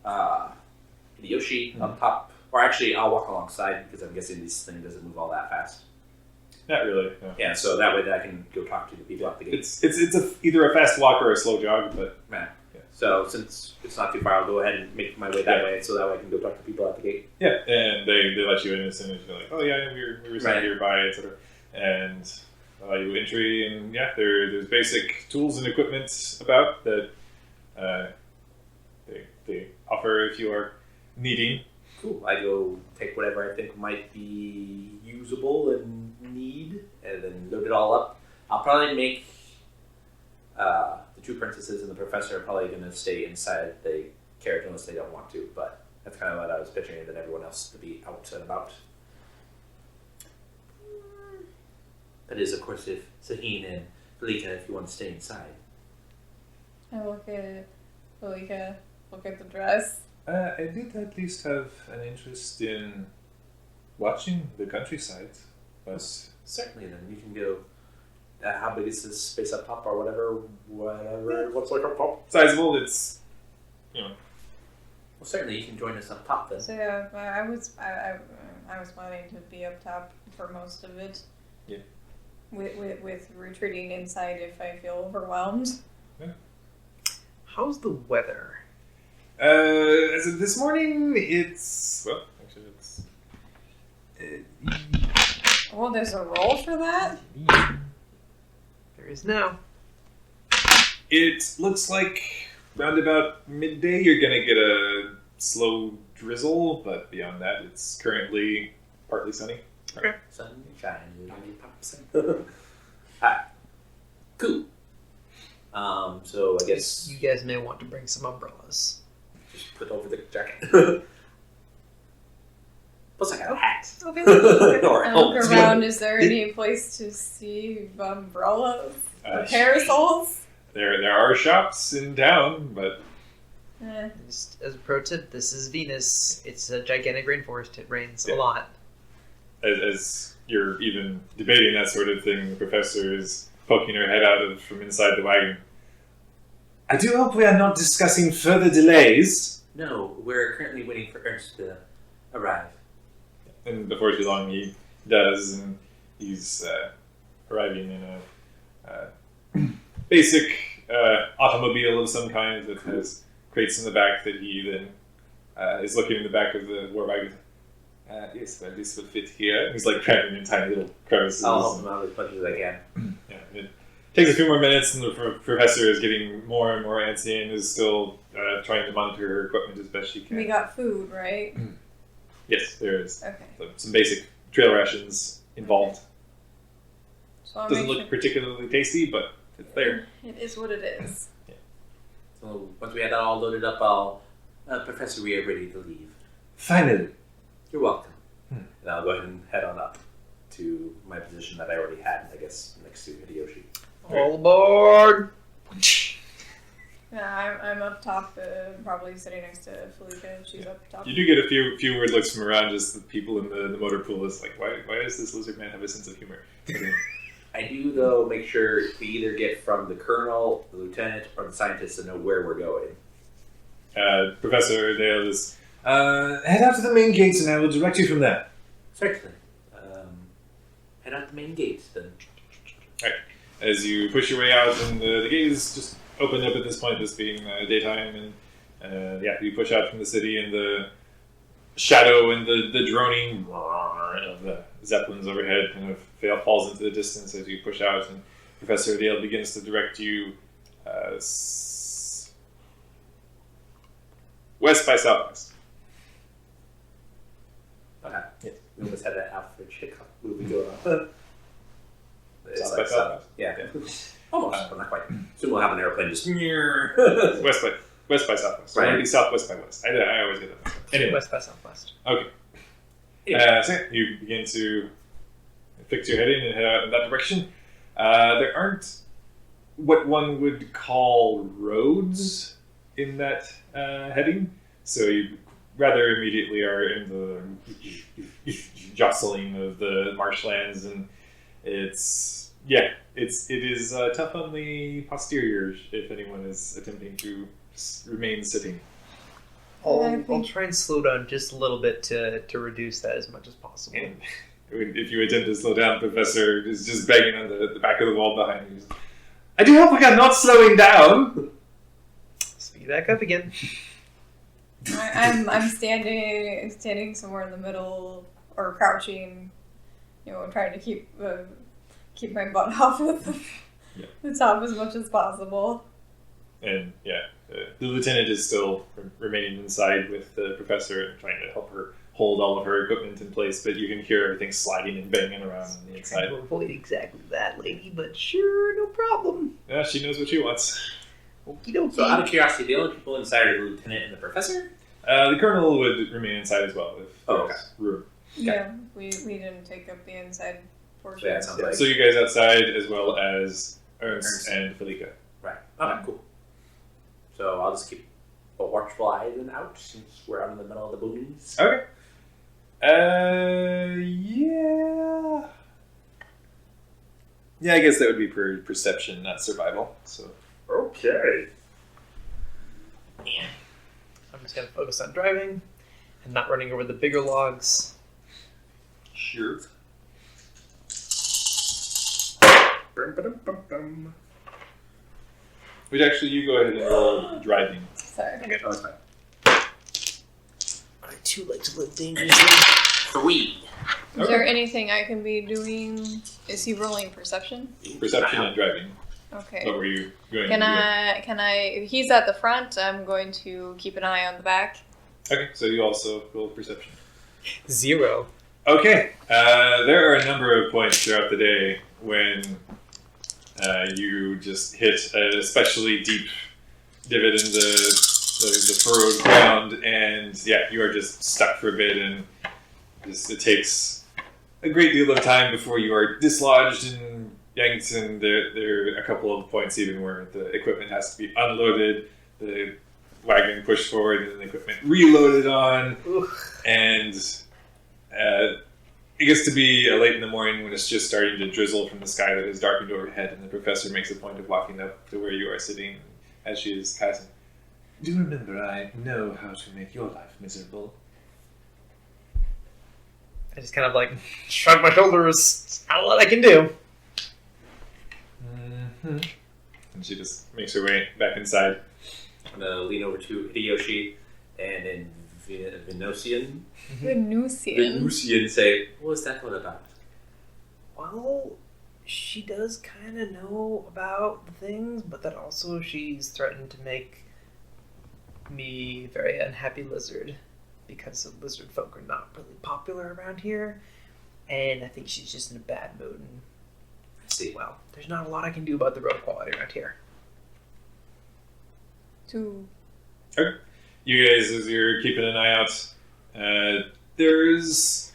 Hideyoshi up top. Or actually, I'll walk alongside because I'm guessing this thing doesn't move all that fast. Not really. No. Yeah, so that way that I can go talk to the people at the gate. It's either a fast walk or a slow jog, but Man. yeah. So since it's not too far, I'll go ahead and make my way that way, so that way I can go talk to people at the gate. Yeah, and they let you in as soon as you're like, oh yeah, we were sent here by, etc. And allow you entry, and yeah, there's basic tools and equipment about that they offer if you are needing. Cool. I go take whatever I think might be usable and need, and then load it all up. I'll probably make the two princesses and the professor are probably going to stay inside the carriage unless they don't want to, but that's kind of what I was picturing, and then everyone else to be out and about. That is, of course, if Saheen and Felika, if you want to stay inside. I look at Felika, look at the dress. I did at least have an interest in watching the countryside, but Certainly, then you can go. How big is this space up top, or whatever? What's like up top? sizable. It's Well, certainly you can join us up top then. So yeah, I was planning to be up top for most of it. Yeah. With retreating inside if I feel overwhelmed. How's the weather? as of this morning, it's actually it's. Well, there's a roll for that. There is now. It looks like round about midday you're gonna get a slow drizzle, but beyond that, it's currently partly sunny. Sunshine, lollipops. Alright. Cool. So I guess You guys may want to bring some umbrellas. just put over the jacket. Plus I got a hat. Okay. Or I helmet. look around. Is there any place to see umbrellas or parasols? There are shops in town, but Just as a pro tip, this is Venus. It's a gigantic rainforest. It rains Yeah. a lot. as you're even debating that sort of thing, the professor is poking her head out from inside the wagon. I do hope we are not discussing further delays. No, we're currently waiting for Ernst to arrive. And before too long, he does, and he's arriving in a basic automobile of some kind that has crates in the back that he then is looking in the back of the war wagon. Yes, well, this will fit here. He's like cramming in tiny little crevices. I'll help him out as much as I can. Yeah, it takes a few more minutes, and the professor is getting more and more antsy and is still trying to monitor her equipment as best she can. We got food, right? Yes, there is. Okay. So some basic trail rations involved. So I'll Doesn't make look particularly tasty, but it's there. It is what it is. So once we have that all loaded up, I'll Professor, we are ready to leave. Finally. You're welcome. And I'll go ahead and head on up to my position that I already had, I guess, next to Hideyoshi. All aboard! Yeah, I'm up top, probably sitting next to Felika. She's up top. You do get a few weird looks from around, just the people in the motor pool. Is like, why does this lizard man have a sense of humor? I do, though, make sure to either get from the colonel, the lieutenant, or the scientist to know where we're going. Professor Dale is. Head out to the main gates and I will direct you from there. Certainly. Head out the main gate, then. As you push your way out, and the gate is just opened up at this point, this being daytime, and you push out from the city, and the shadow and the droning of the zeppelins overhead kind of falls into the distance as you push out, and Professor Dale begins to direct you west by southwest. Okay. Yes. We almost had that Alfred Hitchcock movie going on. South by southwest. Yeah. Almost, but not quite. Soon we'll have an airplane just... West by southwest. Right. Or maybe southwest by west. I always get that. Anyway. West by southwest. Okay. So you begin to fix your heading and head out in that direction. There aren't what one would call roads in that heading, so you rather immediately are in the jostling of the marshlands, and it is tough on the posterior if anyone is attempting to remain sitting. I'll try and slow down just a little bit to reduce that as much as possible. And if you attempt to slow down, the professor is just banging on the back of the wall behind you. I do hope we are not slowing down. You back up again. I'm standing somewhere in the middle or crouching, trying to keep my butt off of the top as much as possible. And the lieutenant is still remaining inside with the professor and trying to help her hold all of her equipment in place, but you can hear everything sliding and banging around on the inside. Trying to avoid exactly that, lady, but sure, no problem. Yeah, she knows what she wants. Okie dokie. So, out of curiosity, the only people inside are the lieutenant and the professor? The colonel would remain inside as well if Oh, there's room. Yeah, we didn't take up the inside portion. Yeah, it sounds like. So you guys outside as well as Ernst and Felica. Right. Okay, cool. So I'll just keep a watchful eye then out since we're out in the middle of the boonies. Okay. Yeah. Yeah, I guess that would be perception, not survival. So. Okay. I'm just going to focus on driving and not running over the bigger logs. Sure. Which actually, you go ahead and roll driving. Sorry. Oh, it's fine. I too like to live dangerously. 3. Is there anything I can be doing? Is he rolling perception? Perception and driving. Okay. What were you going Can to I, he's at the front, I'm going to keep an eye on the back. do? Okay, so you also roll perception. 0. Okay, there are a number of points throughout the day when you just hit an especially deep divot in the furrowed ground, and you are just stuck for a bit, and it takes a great deal of time before you are dislodged and yanked, and there are a couple of points even where the equipment has to be unloaded, the wagon pushed forward, and the equipment reloaded on, and it gets to be late in the morning when it's just starting to drizzle from the sky that is darkened overhead, and the professor makes a point of walking up to where you are sitting as she is passing. Do remember, I know how to make your life miserable. I just kind of shrug my shoulders. Not a lot I can do. Mm-hmm. And she just makes her way back inside. I'm going to lean over to Hideyoshi and in Venusian say, what was that one about? Well, she does kind of know about the things, but then also she's threatened to make me a very unhappy lizard because the lizard folk are not really popular around here, and I think she's just in a bad mood. And I see. Well, there's not a lot I can do about the road quality around here. Okay. You guys, as you're keeping an eye out, there's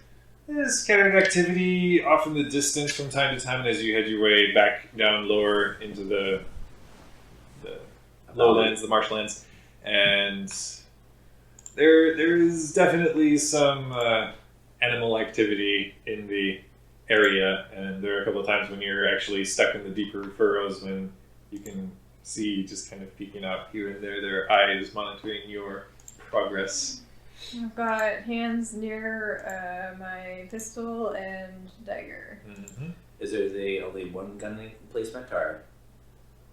scattered activity off in the distance from time to time as you head your way back down lower into the lowlands, the marshlands, and there is definitely some animal activity in the area, and there are a couple of times when you're actually stuck in the deeper furrows when you can see just kind of peeking out here and there their eyes monitoring your progress. I've got hands near my pistol and dagger. Mm-hmm. Is there only one gun placement, or?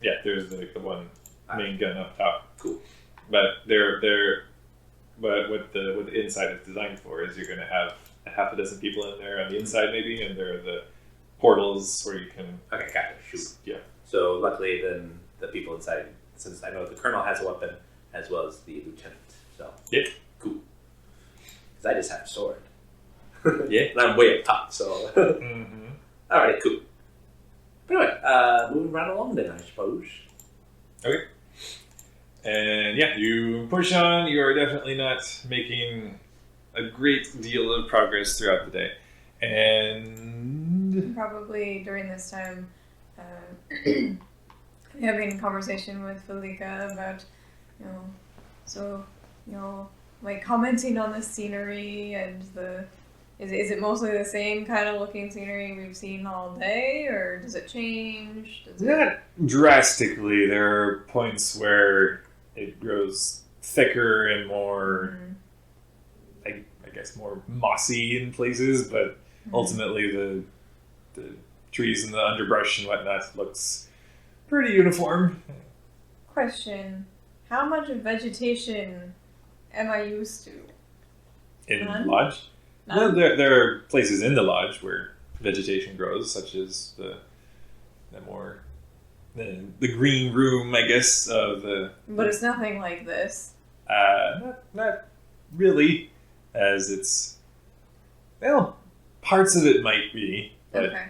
Yeah, there's the one main gun up top. Cool. But but what the inside is designed for is you're going to have a half a dozen people in there on the inside maybe, and there are the portals where you can. Okay, gotcha. Shoot. Yeah. So luckily, then the people inside, since I know the colonel has a weapon as well as the lieutenant. So yeah, cool. Because I just have a sword. Yeah, and I'm way up top. So mm-hmm. All right, cool. But anyway, moving right along then, I suppose. Okay. And yeah, you push on. You are definitely not making a great deal of progress throughout the day. And Probably during this time, having a conversation with Felica about, commenting on the scenery and is it mostly the same kind of looking scenery we've seen all day, or does it change? not drastically. There are points where it grows thicker and more, I guess, more mossy in places, but ultimately the trees and the underbrush and whatnot looks pretty uniform. Question. How much vegetation am I used to? In None? the lodge? None? Well, there are places in the lodge where vegetation grows, such as the green room, I guess, of the. But it's nothing like this. Not really, as it's. Well, parts of it might be, but Okay.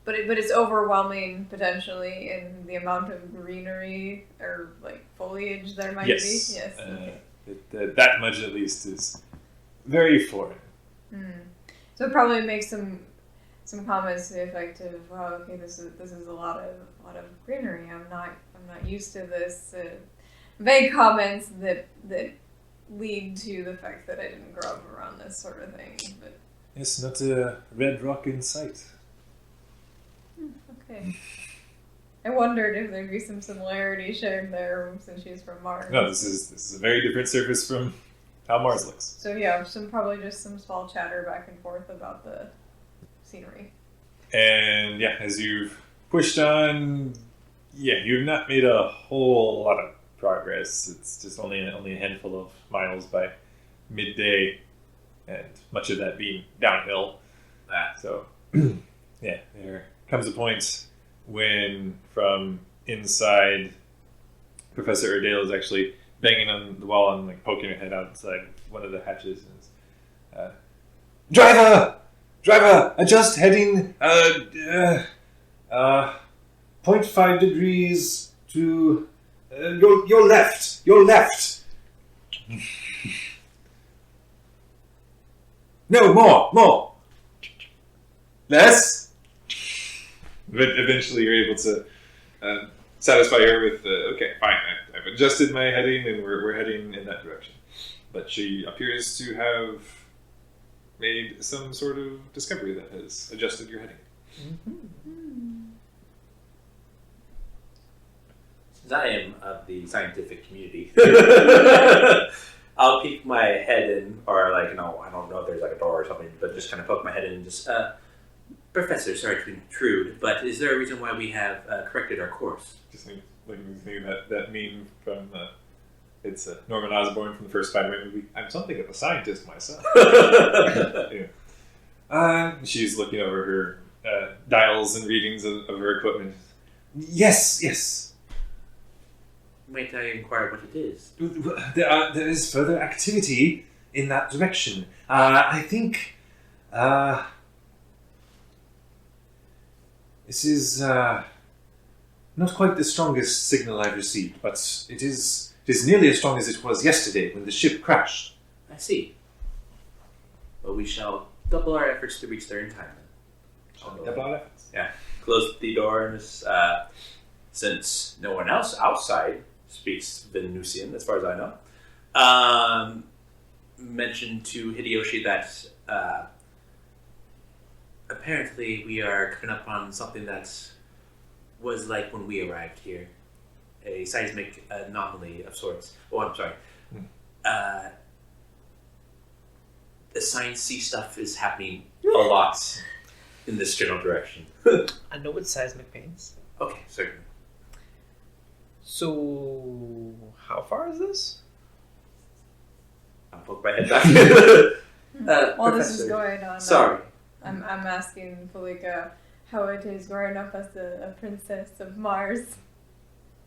But it's overwhelming potentially in the amount of greenery or like foliage there might yes, be. Yes. Okay. that much at least is very foreign. So it probably makes some comments to the effect of, "Wow, okay, this is a lot of greenery. I'm not used to this." Vague comments that lead to the fact that I didn't grow up around this sort of thing. But Yes, not a red rock in sight. okay. I wondered if there'd be some similarity shared there since she's from Mars. No, this is a very different surface from how Mars looks. So yeah, probably just some small chatter back and forth about the scenery. And yeah, as you've pushed on, you've not made a whole lot of progress. It's just only a handful of miles by midday, and much of that being downhill. So there comes a point when from inside, Professor Erdale is actually banging on the wall and like poking her head outside one of the hatches. And, Driver, adjust heading 0.5 degrees to your left. No, more. Less. But eventually you're able to satisfy her with, okay, fine, I've adjusted my heading and we're heading in that direction. But she appears to have made some sort of discovery that has adjusted your heading. Since I am of the scientific community, I'll peek my head in, or I don't know if there's like a door or something, but just kind of poke my head in and just, Professor, sorry to intrude, but is there a reason why we have corrected our course? Just think that meme from it's Norman Osborn from the first Spider-Man movie. I'm something of a scientist myself. She's looking over her dials and readings of her equipment. Yes. Might I inquire what it is? There is further activity in that direction. I think this is not quite the strongest signal I've received, but it is nearly as strong as it was yesterday when the ship crashed. I see. Well, we shall double our efforts to reach there in time. Double our efforts. Yeah. Close the doors. Since no one else outside speaks Venusian, as far as I know. Mentioned to Hideyoshi that apparently we are coming up on something that was like when we arrived here. A seismic anomaly of sorts. Oh, I'm sorry. The science-y stuff is happening a lot in this general direction. I know what seismic means. Okay, certainly. So, how far is this? I'll poke my head back. While this is going on, Sorry. I'm asking Felika how it is growing up as a princess of Mars.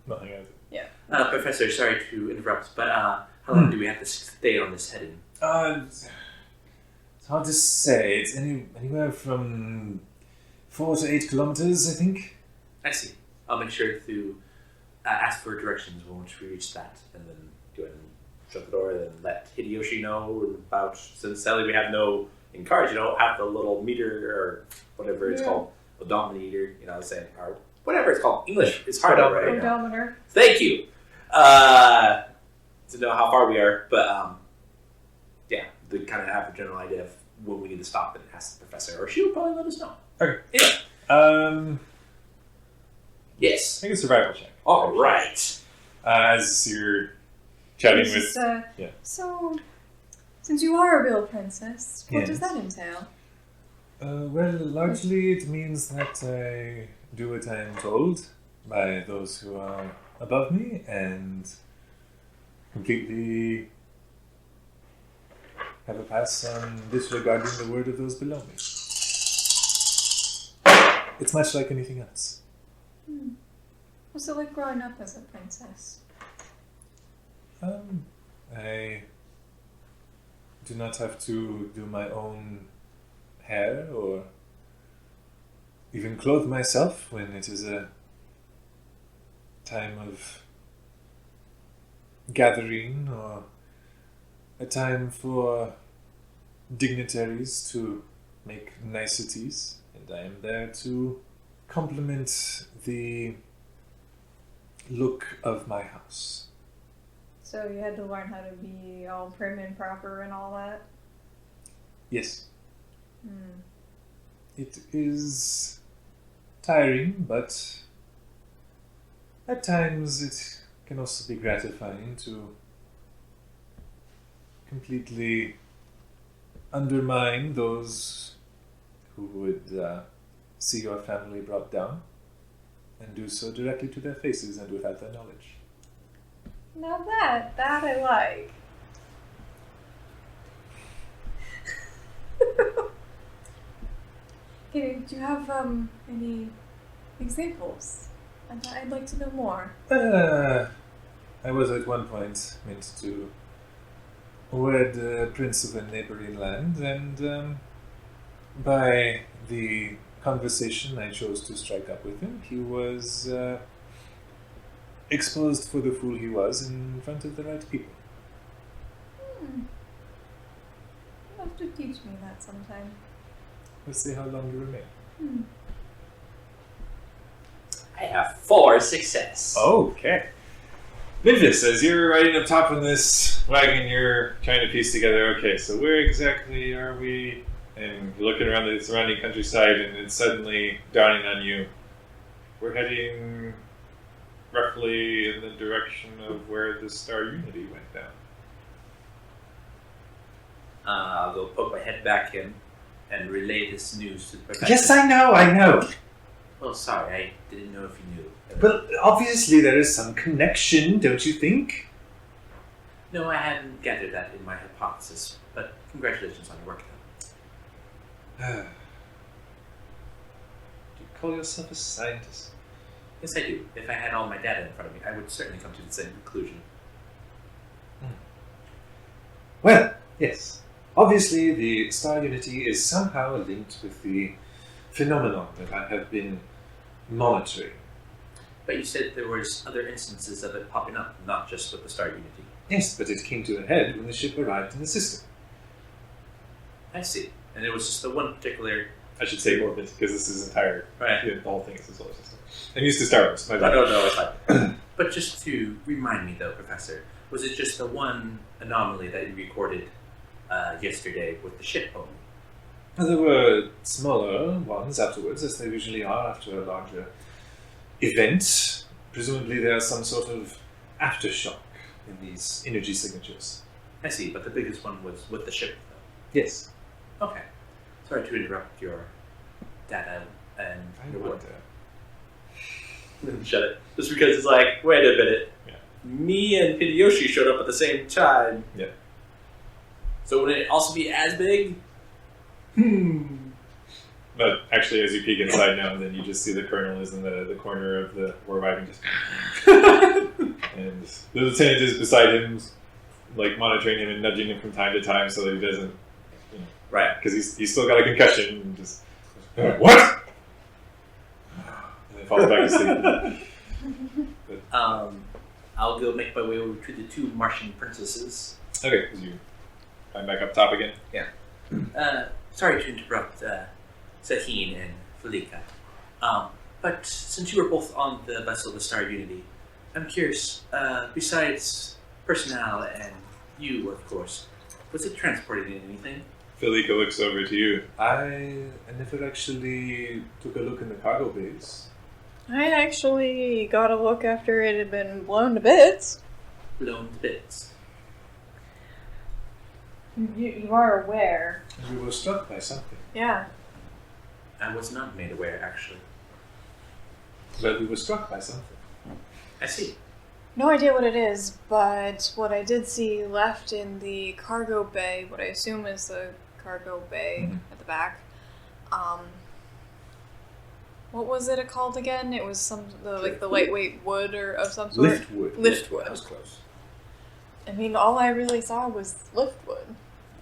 Nothing else. Yeah. Professor, sorry to interrupt, but how long do we have to stay on this heading? It's hard to say. It's anywhere from 4 to 8 kilometers, I think. I see. I'll make sure to ask for directions once we reach that, and then go ahead and shut the door, and then let Hideyoshi know about, since sadly we have no, in cars, have the little meter, or whatever it's called, odometer, saying, or whatever it's called. English is hard to write. Odometer. Thank you. To know how far we are, but to kind of have a general idea of when we need to stop and ask the professor, or she will probably let us know. Okay. Yeah. Yes. Make a survival check. All right. As you're chatting with... So, since you are a real princess, what does Yes. that entail? Well, largely it means that I do what I am told by those who are above me, and completely have a pass on disregarding the word of those below me. It's much like anything else. What's it like growing up as a princess? I do not have to do my own hair or even clothe myself when it is a time of gathering or a time for dignitaries to make niceties, and I am there to complement the look of my house. So you had to learn how to be all prim and proper and all that? Yes. It is tiring, but at times it can also be gratifying to completely undermine those who would see your family brought down and do so directly to their faces and without their knowledge. Now that I like. Okay, do you have any examples? I'd like to know more. I was at one point meant to wed a prince of a neighboring land, and by the conversation I chose to strike up with him, he was exposed for the fool he was in front of the right people. You'll have to teach me that sometime. Let's see how long you remain. I have 4 success. Okay. Memphis, as you're riding up top of this wagon, you're trying to piece together, okay, so where exactly are we? And you're looking around the surrounding countryside, and it's suddenly dawning on you. We're heading roughly in the direction of where the Star Unity went down. I'll go poke my head back in and relay this news to the professor. Yes, I know. Oh, sorry, I didn't know if you knew. But obviously there is some connection, don't you think? No, I hadn't gathered that in my hypothesis, but congratulations on your work, though. Do you call yourself a scientist? Yes, I do. If I had all my data in front of me, I would certainly come to the same conclusion. Well, yes. Obviously, the Star Unity is somehow linked with the phenomenon that I have been monitoring. But you said there was other instances of it popping up, not just with the Star Unity. Yes, but it came to a head when the ship arrived in the system. I see. And it was just the one particular... I should say orbit, because this is entire... Right. The whole thing is the solar system. I'm used to Star Wars. My bad. No, it's fine. But just to remind me, though, Professor, was it just the one anomaly that you recorded yesterday with the ship only? There were smaller ones afterwards, as there usually are after a larger event. Presumably there's some sort of aftershock in these energy signatures. I see, but the biggest one was with the ship, though. Yes. Okay. Sorry to interrupt your data and I your know work. what Shut it. Just because it's like, wait a minute. Yeah. Me and Hideyoshi showed up at the same time. Yeah. So would it also be as big? But actually, as you peek inside now, then you just see the colonel is in the corner of the war wagon, just and the lieutenant is beside him, like monitoring him and nudging him from time to time so that he doesn't, Right. because he's still got a concussion. And just what? And then falls back asleep. I'll go make my way over to the 2 Martian princesses. Okay, because you climb back up top again. Sorry to interrupt Sahin and Felika. But since you were both on the vessel of the Star Unity, I'm curious, besides personnel and you, of course, was it transporting anything? Felika looks over to you. I never actually took a look in the cargo bays. I actually got a look after it had been blown to bits. Blown to bits. You are aware. We were struck by something. Yeah. I was not made aware, actually. But we were struck by something. I see. No idea what it is, but what I did see left in the cargo bay, what I assume is the cargo bay at the back, what was it called again? It was the lightweight wood or of some sort. Liftwood. That was close. I mean, all I really saw was liftwood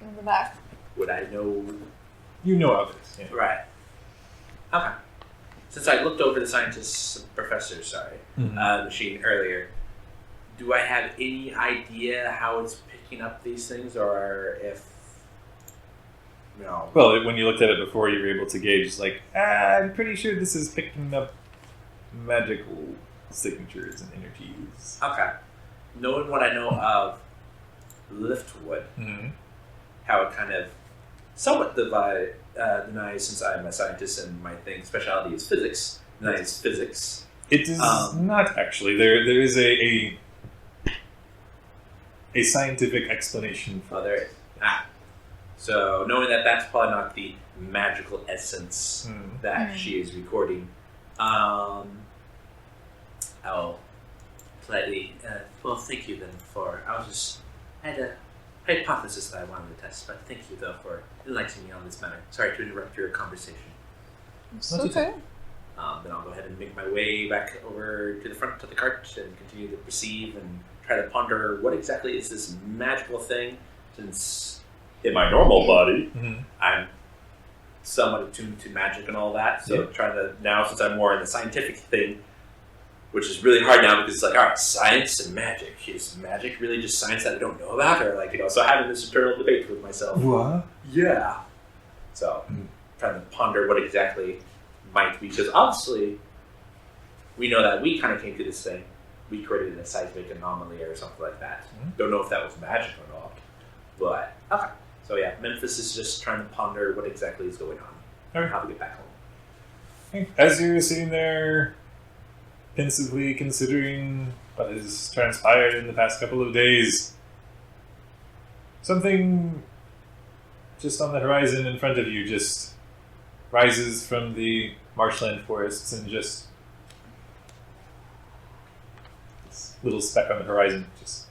in the back. Would I know? You know of it. Yeah. Right. Okay. Since I looked over the machine earlier, do I have any idea how it's picking up these things, or if no? Well, when you looked at it before, you were able to gauge, I'm pretty sure this is picking up magical signatures and energies. Okay. Knowing what I know of liftwood, how it kind of somewhat denies, since I'm a scientist and my specialty is physics, denies physics. It is not actually. There is a scientific explanation for there is. So knowing that that's probably not the magical essence that she is recording, I'll politely, well, thank you then I had a hypothesis that I wanted to test, but thank you though for enlightening me on this matter. Sorry to interrupt your conversation. It's okay. Then I'll go ahead and make my way back over to the front of the cart and continue to perceive and try to ponder what exactly is this magical thing, since in my normal body, I'm somewhat attuned to magic and all that, so trying to, now since I'm more in the scientific thing, which is really hard now because it's like, all right, science and magic. Is magic really just science that I don't know about? Or so having this eternal debate with myself. What? Yeah. So, trying to ponder what exactly might be, because obviously, we know that we kind of came to this thing. We created a seismic anomaly or something like that. Don't know if that was magic or not. But, okay. So yeah, Memphis is just trying to ponder what exactly is going on. Okay. How to get back home. As you're sitting there pensively considering what has transpired in the past couple of days, something just on the horizon in front of you just rises from the marshland forests and just this little speck on the horizon just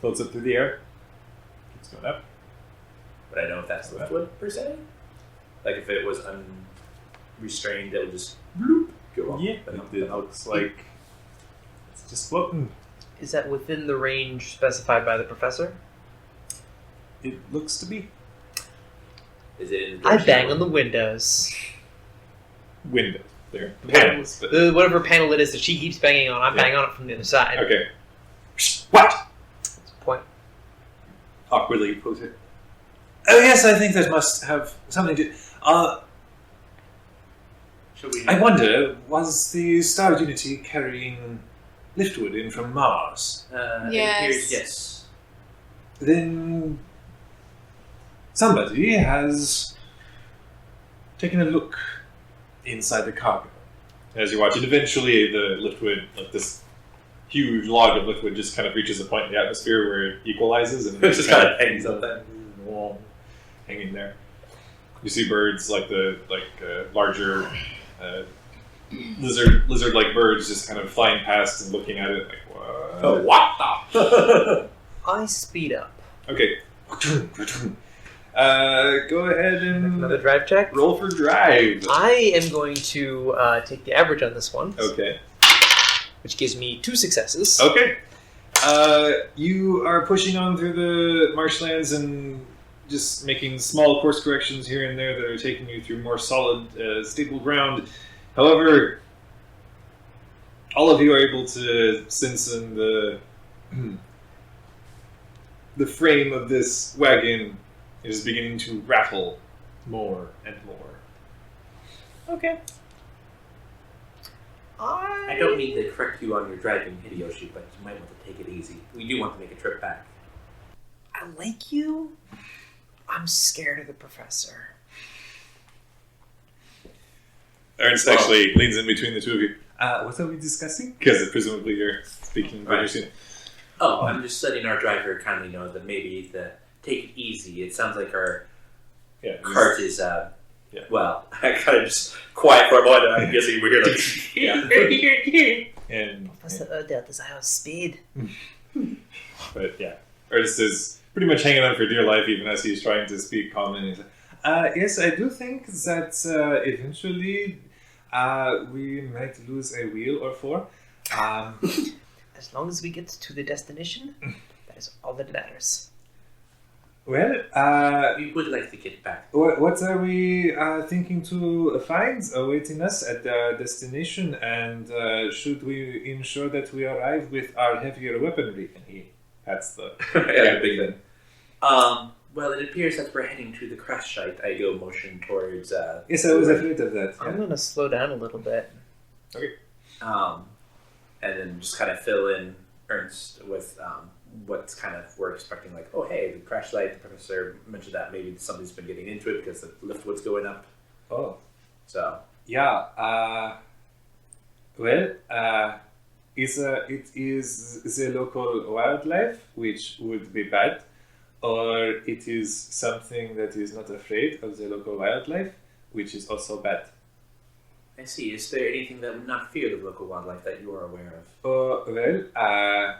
floats up through the air, keeps going up. Would I know if that's liftwood per se? Like if it was unrestrained, it would just bloop, go up. Yeah, it looks like it's just floating. Is that within the range specified by the professor? It looks to be. Is it in the I bang on the windows. Windows. They're panels. But... whatever panel it is that she keeps banging on, I bang on it from the other side. Okay. What? That's the point. Awkwardly put it. Oh yes, I think that must have something to... I wonder, was the Star of Unity carrying liftwood in from Mars? Yes. Yes. Then somebody has taken a look inside the cargo. As you watch it, eventually the liftwood, like this huge log of liquid, just kind of reaches a point in the atmosphere where it equalizes and it just kind of hangs up there. Hanging there. You see birds like larger lizard-like birds just kind of flying past and looking at it like, what? Oh, what the? I speed up. Okay. Go ahead and Another drive check. roll for drive. I am going to take the average on this one, Okay. which gives me 2 successes. Okay. You are pushing on through the marshlands and just making small course corrections here and there that are taking you through more solid, stable ground. However, all of you are able to sense in the frame of this wagon is beginning to rattle more and more. Okay. I don't mean to correct you on your driving, Hideyoshi, but you might want to take it easy. We do want to make a trip back. I like you. I'm scared of the professor. Ernst actually leans in between the two of you. What are we discussing? Because presumably you're speaking very soon. Oh, I'm just letting our driver kindly know that maybe to take it easy. It sounds like our cart is, well, I kind of just quiet for a moment. I'm guessing we're here like, And Was der desire speed? But yeah, Ernest is pretty much hanging on for dear life, even as he's trying to speak calmly. He's like, yes, I do think that eventually we might lose a wheel or four. As long as we get to the destination, that is all that matters. Well, We would like to get back. what are we thinking to find awaiting us at the destination? And should we ensure that we arrive with our heavier weaponry? And he pats the big thing. Well, it appears that we're heading to the crash site. I go motion towards. Yes, I was afraid of that. I'm gonna slow down a little bit. And then just kind of fill in Ernst with what's kind of we're expecting. Like, oh, hey, the crash site. The professor mentioned that maybe somebody's been getting into it because the liftwood's going up. Oh. So Yeah. It is the local wildlife, which would be bad, or it is something that is not afraid of the local wildlife, which is also bad. I see. Is there anything that would not fear the local wildlife that you are aware of?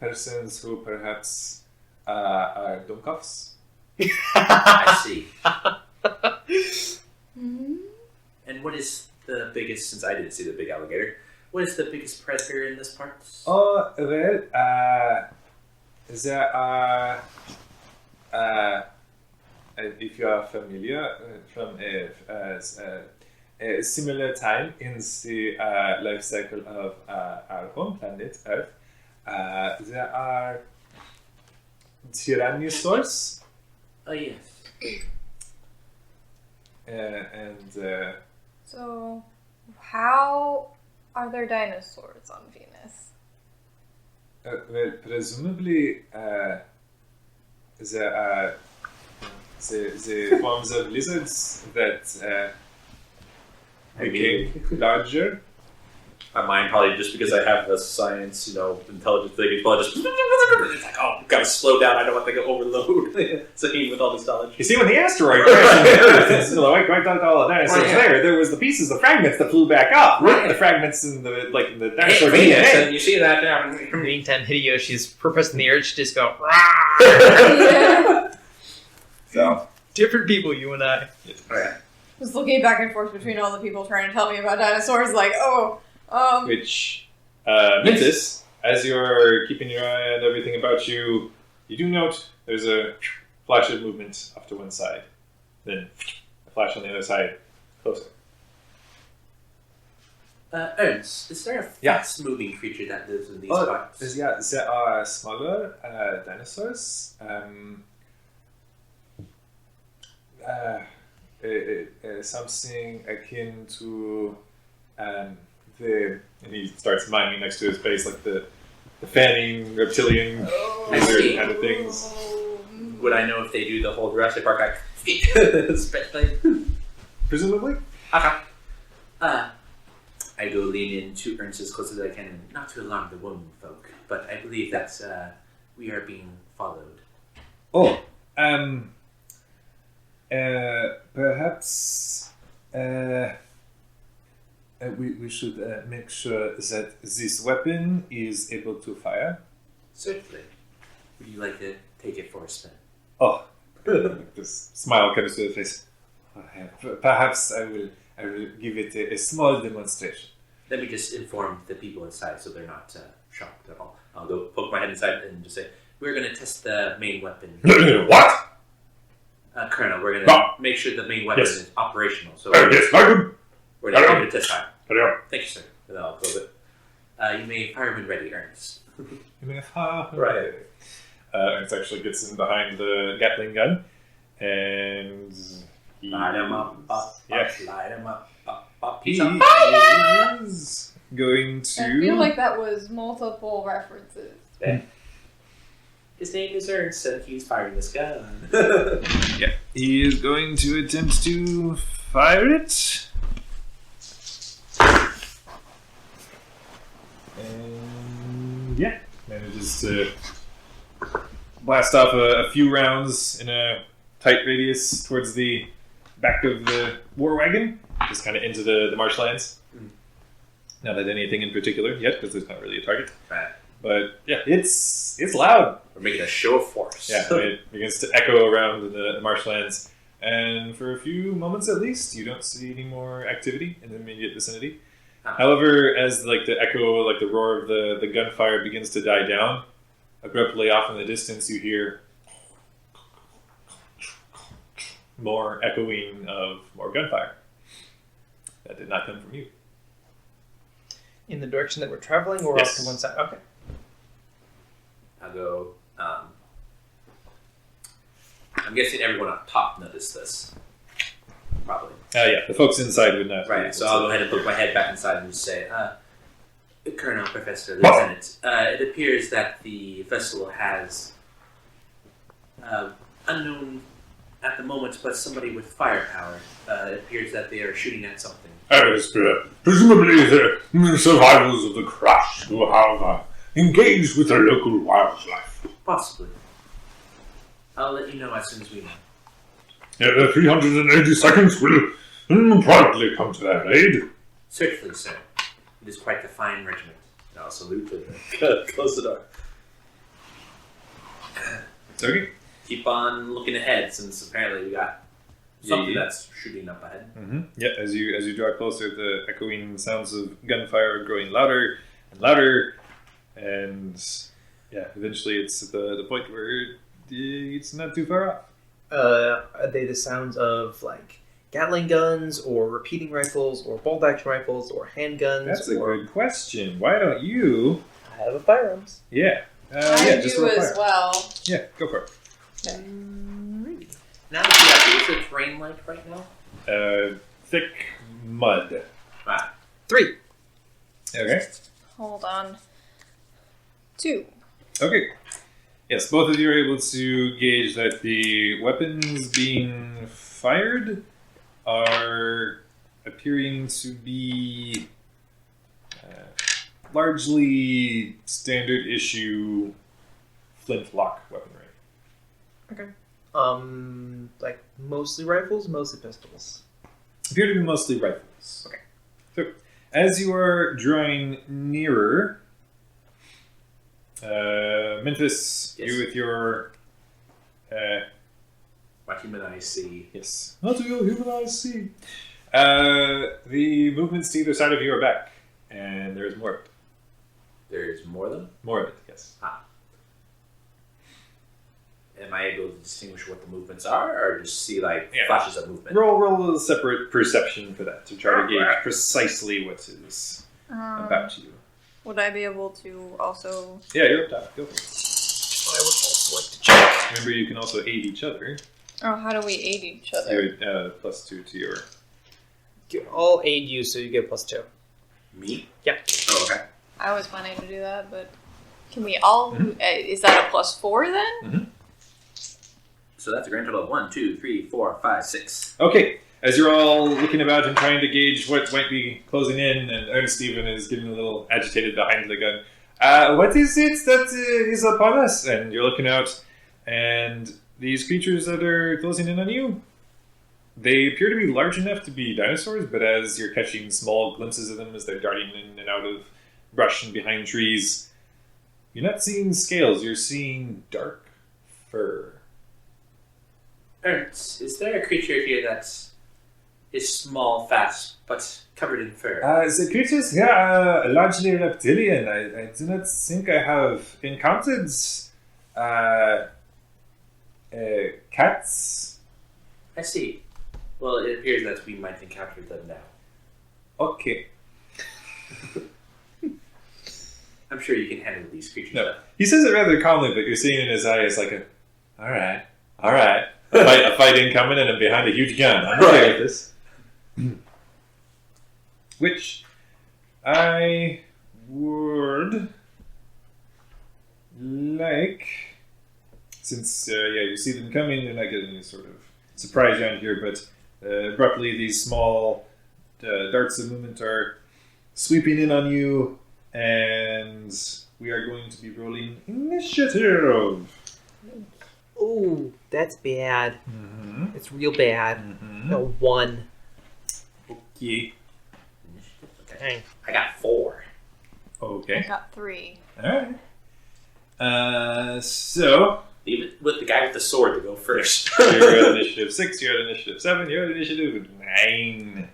Persons who perhaps are dummkopfs. I see. Mhm. And what is the biggest? Since I didn't see the big alligator, what is the biggest predator in this part? There are, if you are familiar from a similar time in the life cycle of our home planet, Earth, there are tyrannosaurs, Oh yes. and So, how are there dinosaurs on Venus? well, presumably there are the forms of lizards that became larger. Mine probably just because I have the science, intelligence thing. It's probably just it's like, oh, gotta slow down. I don't want to go overload. So even with all this knowledge. You see, when the asteroid crashed into the Earth, it's like all the dinosaurs there was the pieces, the fragments that flew back up. Right. The fragments in the the Hey, dinosaur Venus, DNA. and you see that now. In the meantime, Hideyoshi's purpose in the urge to just go. Yeah. So, Different people, you and I. okay. Just looking back and forth between all the people trying to tell me about dinosaurs, like, Which, Mintus, as you're keeping your eye on everything about you, you do note there's a flash of movement off to one side, then a flash on the other side, closer. Ernst, is there a Yeah. fast-moving creature that lives in these Oh, parts? yeah, there are smaller dinosaurs. Something akin to and he starts miming next to his face like the fanning reptilian lizard kind of things. Would I know if they do the whole Jurassic Park like stretch play? Presumably. Okay. I go lean in to Ernst as close as I can, not to alarm the woman folk, but I believe that we are being followed. Oh, perhaps we should make sure that this weapon is able to fire. Certainly. Would you like to take it for a spin? Oh, this smile comes to his face. Perhaps I will give it a small demonstration. Let me just inform the people inside so they're not shocked at all. I'll go poke my head inside and just say, we're going to test the main weapon. What? Colonel, we're going No. to make sure the main weapon is operational. So Yes, Wagon. we're going to give it a test time. Hurry up. Thank you, sir. And then I'll close it. You may fire when ready, Ernst. Right. It actually gets in behind the Gatling gun, and he Light him up, Yeah. light him up. He He's on is going to. I feel like that was multiple references. His name is Ernst, and he's firing this gun. Yeah, he is going to attempt to fire it. And yeah, manages to blast off a few rounds in a tight radius towards the back of the war wagon, just kind of into the marshlands. Not at anything in particular yet, because there's not really a target. Right. But yeah, it's loud. We're making a show of force. Yeah, it begins to echo around in the marshlands, and for a few moments at least, you don't see any more activity in the immediate vicinity. However, as like the echo, like the roar of the gunfire begins to die down, abruptly off in the distance, you hear more echoing of more gunfire. That did not come from you. In the direction that we're traveling, or Yes. off to one side? Okay. I'll go. I'm guessing everyone up top noticed this. Probably. Yeah, the folks inside would not. Right, so I'll go ahead and put my head back inside and just say, Colonel, Professor, Lieutenant, it appears that the vessel has unknown at the moment, but somebody with firepower. It appears that they are shooting at something. Presumably the survivors of the crash who have engaged with the local wildlife. Possibly. I'll let you know as soon as we know. The 380 seconds will promptly come to their aid. Certainly, sir. It is quite the fine regiment. And I'll salute and close the door. Okay. Keep on looking ahead, since apparently we got something Yeah. that's shooting up ahead. Mm-hmm. Yeah, as you draw closer, the echoing sounds of gunfire are growing louder and louder, and yeah, eventually it's at the point where it's not too far off. Are they the sounds of like Gatling guns, or repeating rifles, or bolt action rifles, or handguns? That's a or... good question. Why don't you? I have a firearms. Yeah. I just do roll as fire. well. Yeah, go for it. Now that you what's the terrain like right now? Thick mud. Ah, 3. Okay. Hold on. 2. Okay. Yes, both of you are able to gauge that the weapons being fired are appearing to be largely standard issue flintlock weaponry. Okay. Like mostly rifles, mostly pistols. Appear to be mostly rifles. Okay. So, as you are drawing nearer, Memphis, Yes. you with your what human eyes see. yes, not to your human eyes see. The movements to either side of you are back, and there's more of it. There's more of them. More of it, yes. Am I able to distinguish what the movements are, or just see like Yeah. flashes of movement? Roll a separate perception for that to try to gauge precisely what is about you. Would I be able to also... Yeah, you're up top. Go for it. I would also like to check. Remember, you can also aid each other. Oh, how do we aid each other? You're +2 to your. I'll aid you, so you get +2. Me? Yeah. Oh, okay. I was planning to do that, but can we all? Is that a +4 then? So that's a grand total of 1, 2, 3, 4, 5, 6. Okay, as you're all looking about and trying to gauge what might be closing in, and Ernest Stephen is getting a little agitated behind the gun. What is it that is upon us? And you're looking out, and these creatures that are closing in on you, they appear to be large enough to be dinosaurs, but as you're catching small glimpses of them as they're darting in and out of brush and behind trees, you're not seeing scales, you're seeing dark fur. Ernst, is there a creature here that is small, fast, but covered in fur? The creatures here are largely reptilian. I do not think I have encountered cats. I see. Well, it appears that we might encounter them now. Okay. I'm sure you can handle these creatures. No. He says it rather calmly, but you're seeing in his eyes like all right. A fight incoming and I'm behind a huge gun. I'm okay with this. Which I would like, since you see them coming, you're not getting any sort of surprise around here, but abruptly these small darts of movement are sweeping in on you, and we are going to be rolling initiative. Ooh, that's bad. Mm-hmm. It's real bad. Mm-hmm. No, 1. Okay. Dang. I got 4. I Okay. got 3. All right. So Leave it with the guy with the sword to go first. you're at initiative 6. You're at initiative 7. You're at initiative 9.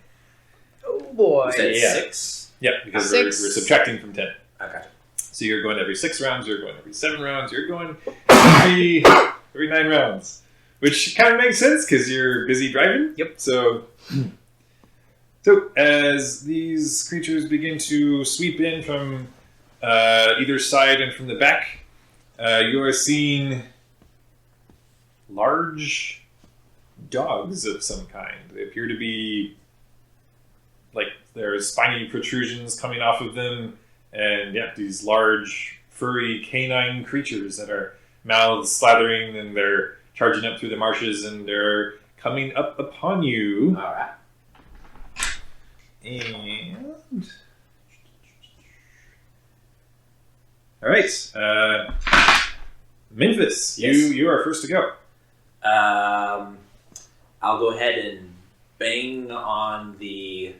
Oh boy. You said Yeah. 6? Yeah, because we're 6. subtracting from 10. I got you. So you're going every 6 rounds. You're going every 7 rounds. You're going every 9 rounds, which kind of makes sense because you're busy driving. Yep. So as these creatures begin to sweep in from either side and from the back, you are seeing large dogs of some kind. They appear to be like there are spiny protrusions coming off of them, and yeah, these large furry canine creatures that are mouths slathering, and they're charging up through the marshes, and they're coming up upon you. All right. And all right, Memphis, Yes. you are first to go. I'll go ahead and bang on the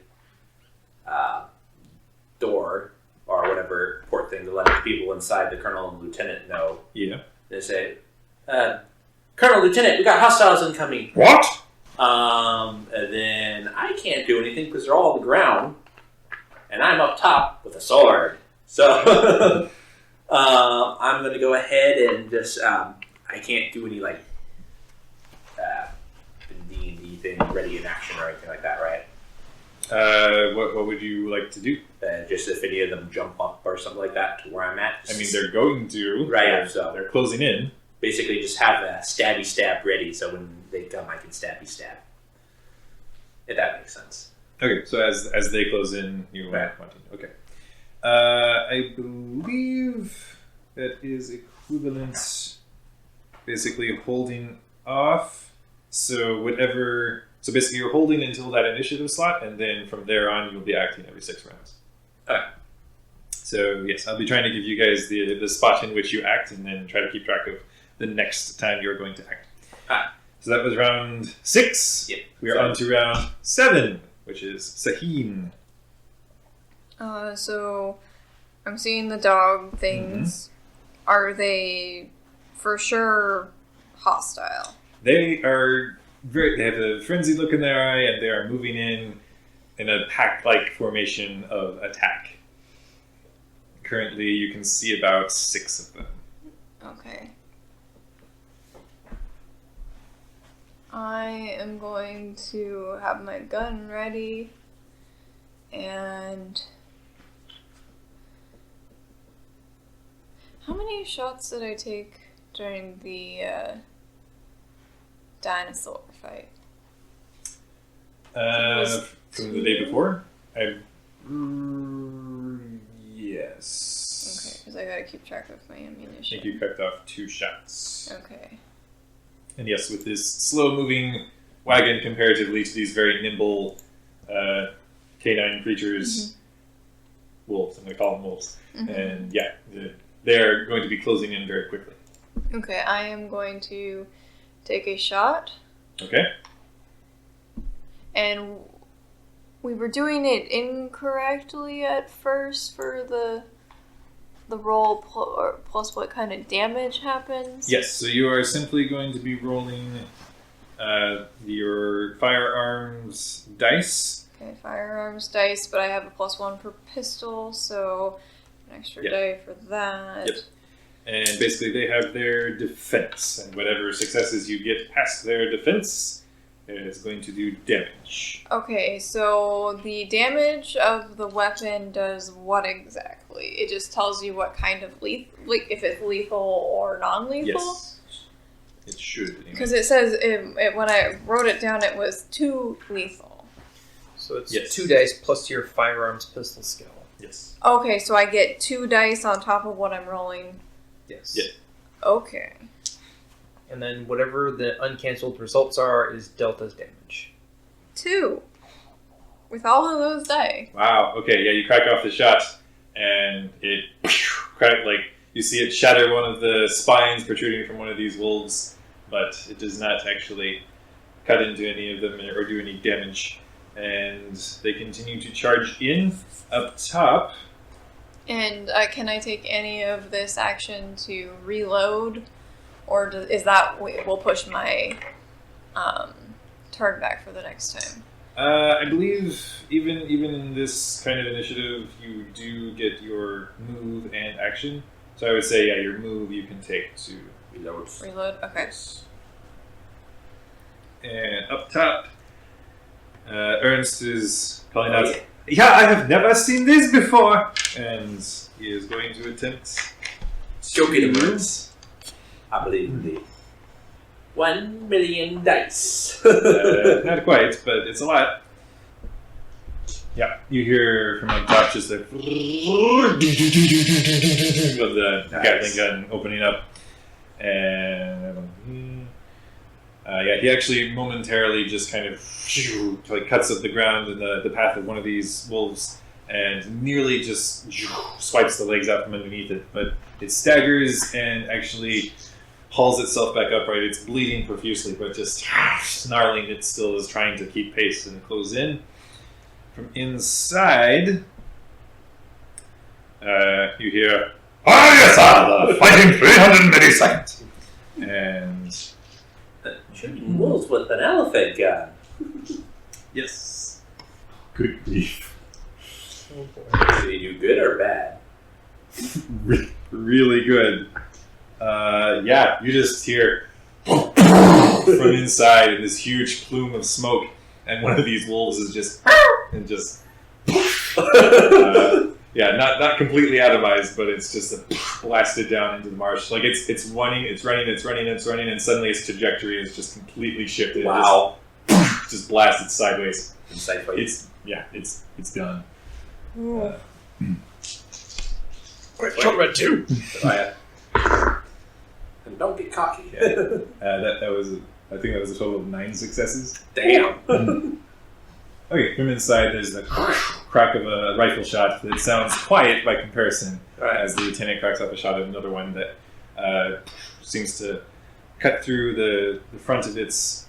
door or whatever port thing to let the people inside, the colonel and lieutenant, know. Yeah. They say, Colonel, Lieutenant, we got hostiles incoming. What? And then I can't do anything because they're all on the ground, and I'm up top with a sword. So I'm going to go ahead and just I can't do any like D&D thing, ready in action or anything like that, right? What would you like to do? Just if any of them jump up or something like that to where I'm at. I mean, they're going to. Right, so They're closing in. basically just have a stabby stab ready, so when they come, I can stabby stab. If that makes sense. Okay, so as they close in, you Right. want to. Okay. I believe that is equivalent, basically holding off. So whatever. So basically, you're holding until that initiative slot, and then from there on, you'll be acting every 6 rounds. Okay. So yes, I'll be trying to give you guys the spot in which you act, and then try to keep track of the next time you're going to act. Ah. So that was round 6. Yep. We are on to round 7, which is Sahin. So I'm seeing the dog things. Are they for sure hostile? They are they have a frenzied look in their eye, and they are moving in a pack-like formation of attack. Currently, you can see about 6 of them. Okay. I am going to have my gun ready and how many shots did I take during the dinosaur fight? From the day before? Yes. Okay, because I gotta keep track of my I ammunition. think you cut off 2 shots. Okay. And yes, with this slow-moving wagon comparatively to these very nimble canine creatures, wolves, I'm going to call them wolves. And yeah, they're going to be closing in very quickly. Okay, I am going to take a shot. Okay? And we were doing it incorrectly at first for the roll plus what kind of damage happens. Yes, so you are simply going to be rolling your firearms dice. Okay, firearms dice, but I have a +1 per pistol, so an extra Yep. die for that. Yep. And basically they have their defense, and whatever successes you get past their defense is going to do damage. Okay, so the damage of the weapon does what exactly? It just tells you what kind of like if it's lethal or non-lethal? Yes. It should. Because it says, when I wrote it down, it was 2 lethal. So it's Yes. 2 dice plus your firearms pistol skill. Yes. Okay, so I get 2 dice on top of what I'm rolling. Yes. Yeah. Okay. And then whatever the uncancelled results are is Delta's damage. 2. With all of those die. Wow. Okay. Yeah, you crack off the shot, and it crack like you see it shatter one of the spines protruding from one of these wolves, but it does not actually cut into any of them or do any damage. and they continue to charge in up top. And can I take any of this action to reload, or is that will push my turn back for the next time? I believe even in this kind of initiative, you do get your move and action. So I would say, yeah, your move you can take to Reload. Reload. Okay. Yes. And up top, Ernst is calling out, "Yeah, I have never seen this before!" And he is going to attempt Joking to- words. I believe in the 1 million dice. Not quite, but it's a lot. Yeah, you hear from up top just the of the Gatling gun opening up, and yeah, he actually momentarily just kind of like cuts up the ground in the path of one of these wolves, and nearly just swipes the legs out from underneath it. But it staggers and actually hauls itself back upright. It's bleeding profusely, but just snarling. It still is trying to keep pace and close in. From inside, you hear, "Ah, yes, Arthur, fighting 300 milliseconds." And Shooting wolves with an elephant gun. yes, good grief. Oh boy. Did you do good or bad? Really good. Yeah, you just hear from inside this huge plume of smoke, and one of these wolves is just yeah, not completely atomized, but it's just blasted down into the marsh. Like it's running, and suddenly its trajectory is just completely shifted. Wow. Just blasted sideways. Insightful. It's done. Ooh. Short red too. And don't get cocky. That was I think that was a total of 9 successes. Damn. Okay, from inside there's the crack of a rifle shot that sounds quiet by comparison, as the lieutenant cracks up a shot at another one that seems to cut through the front of its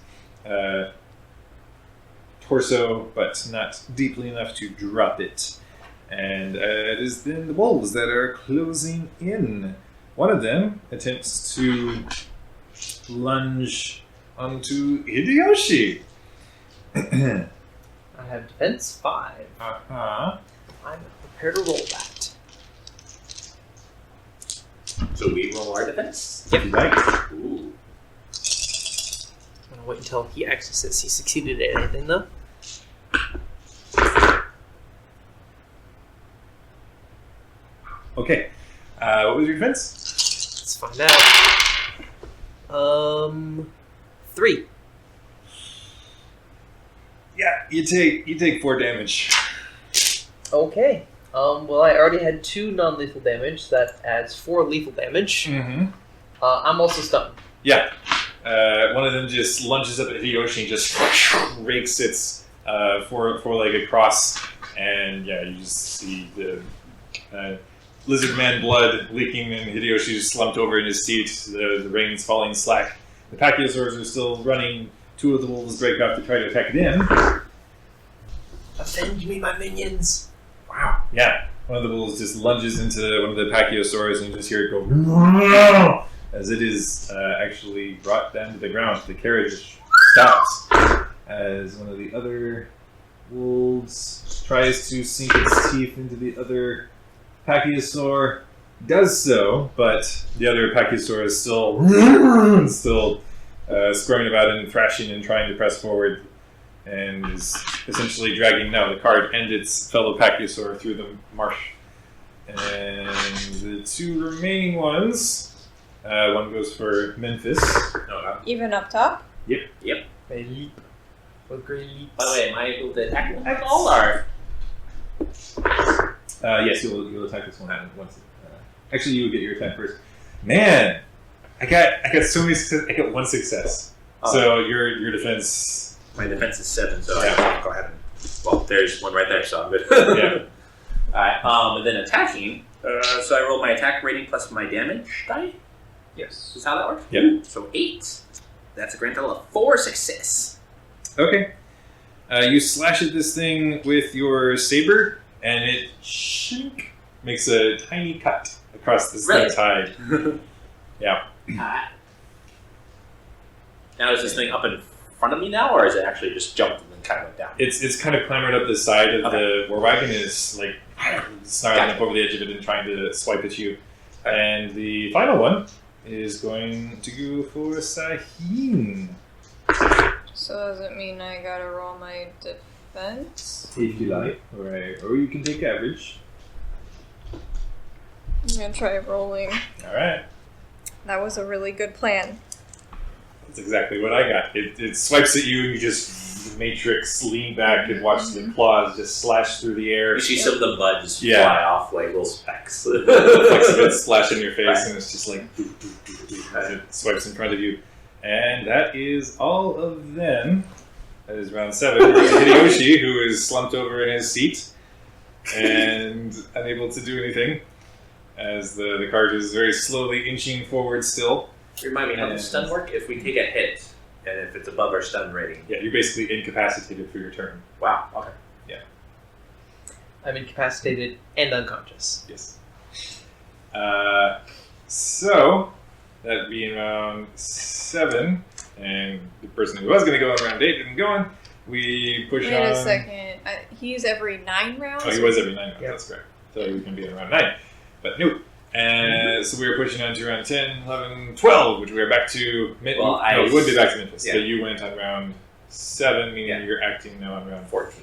torso, but not deeply enough to drop it. And it is then the wolves that are closing in. One of them attempts to lunge onto Hideyoshi. I have defense 5. Uh-huh. I'm prepared to roll that. So we roll our defense? If you like. Ooh. I'm gonna wait until he actually says he succeeded at anything, though. Okay. What was your defense? Let's find out. 3. Yeah, you take 4 damage. Okay. Well, I already had 2 non-lethal damage. So that adds 4 lethal damage. Mm-hmm. I'm also stunned. Yeah. One of them just lunges up at Hideyoshi and just rakes its foreleg across, and yeah, you just see the lizard man blood leaking, and Hideyoshi just slumped over in his seat. The reins falling slack. The Pachyosaurs are still running. 2 of the wolves break off to try to attack him. Avenge me, my minions! Wow. Yeah. One of the wolves just lunges into one of the Pachyosaurs, and you just hear it go as it is actually brought down to the ground. The carriage stops as one of the other wolves tries to sink its teeth into the other Pachyosaur. Does so, but the other Pachyosaur is still squirming about and thrashing and trying to press forward, and is essentially dragging now the cart and its fellow Pachyosaur through the marsh. And the 2 remaining ones, one goes for Memphis. Even up top? Great leap. What great leaps. By the way, am I able to attack all our? Yes, you'll attack this one once. Actually, you will get your attack first. Man, I got so many success. I got 1 success. So your defense. My defense is 7, so Yeah. I go ahead and. Well, there's one right there, so I'm good. Yeah. Alright, and then attacking. So I roll my attack rating plus my damage die? Yes. Is how that works? Yep. So 8. That's a grand total of 4 success. Okay. You slash at this thing with your saber, and it makes a tiny cut across this thing's hide. Yeah. Now is this thing up in front of me now, or is it actually just jumped and then kind of went down? It's kind of clambered up the side of the war wagon and is like snarling up over the edge of it and trying to swipe at you. And the final one is going to go for Sahin. So does it mean I gotta roll my defense? If you like, or you can take average. I'm gonna try rolling. All right. That was a really good plan. That's exactly what I got. It swipes at you and you just matrix lean back and watch the claws just slash through the air. You see some of the buds Yeah. fly off like little specks. Flecks of it splash in your face and it's just like as it swipes in front of you. And that is all of them. That is round 7. Hideyoshi, who is slumped over in his seat and unable to do anything as the cart is very slowly inching forward still. Remind me, how does stun work? If we take a hit, and if it's above our stun rating. Yeah, you're basically incapacitated for your turn. Wow, okay. I'm incapacitated and unconscious. Yes. So, that being round 7, and the person who was going to go on round 8 didn't go on, we push on... Wait a second. He's every 9 rounds? Oh, he was every 9 rounds, Yep. that's correct. So he was going to be in round 9. But no. So we were pushing on to round 10, 11, 12, which we are back to... No, we would be back to Memphis. Yeah. So you went on round 7, meaning you're acting now on round 14.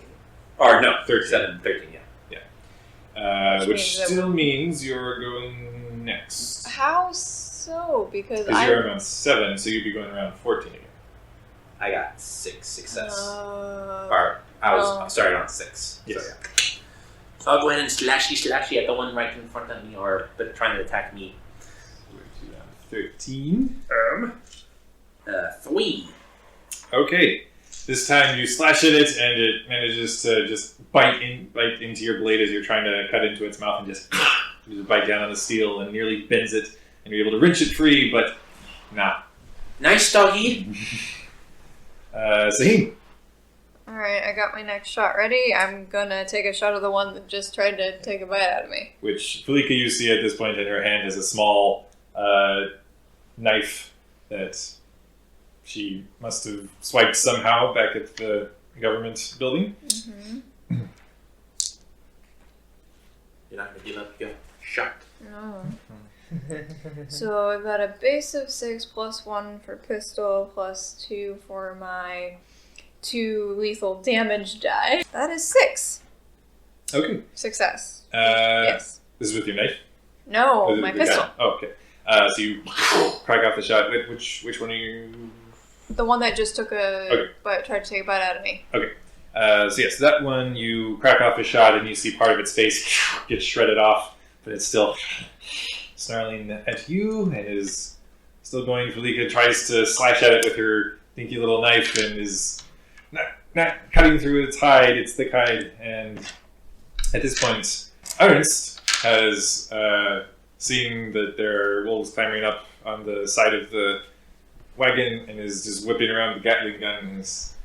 Or no, 13. 13, yeah. Which still means you're going next. How so? Because Because you're around 7, so you'd be going around 14 again. I got 6 success. Uh, Or I started on 6. Yes. So, yeah. So I'll go ahead and slashy at the one right in front of me or trying to attack me. We're to round 13. 3. Okay. This time you slash at it and it manages to just bite into your blade as you're trying to cut into its mouth and just bite down on the steel and nearly bends it and you're able to wrench it free, but nah. Nice doggy. Sahin. Alright, I got my next shot ready. I'm gonna take a shot of the one that just tried to take a bite out of me. Which Felika, you see at this point in her hand, has a small knife that she must have swiped somehow back at the government building. Mm-hmm. You're not going to give up your shot. No. So I've got a base of 6 plus 1 for pistol plus 2 for my 2 lethal damage die. That is 6. Okay. Success. Yes. This is with your knife? No, With my the pistol. gun. Oh, okay. So you crack off the shot. Which one are you? The one that just took Okay. tried to take a bite out of me. Okay. So yes, that one you crack off a shot and you see part of its face get shredded off, but it's still snarling at you and is still going. Felika tries to slash at it with her dinky little knife and is not cutting through its hide, its thick hide. And at this point, Ernst has seen that there are wolves clambering up on the side of the wagon and is just whipping around the Gatling gun and is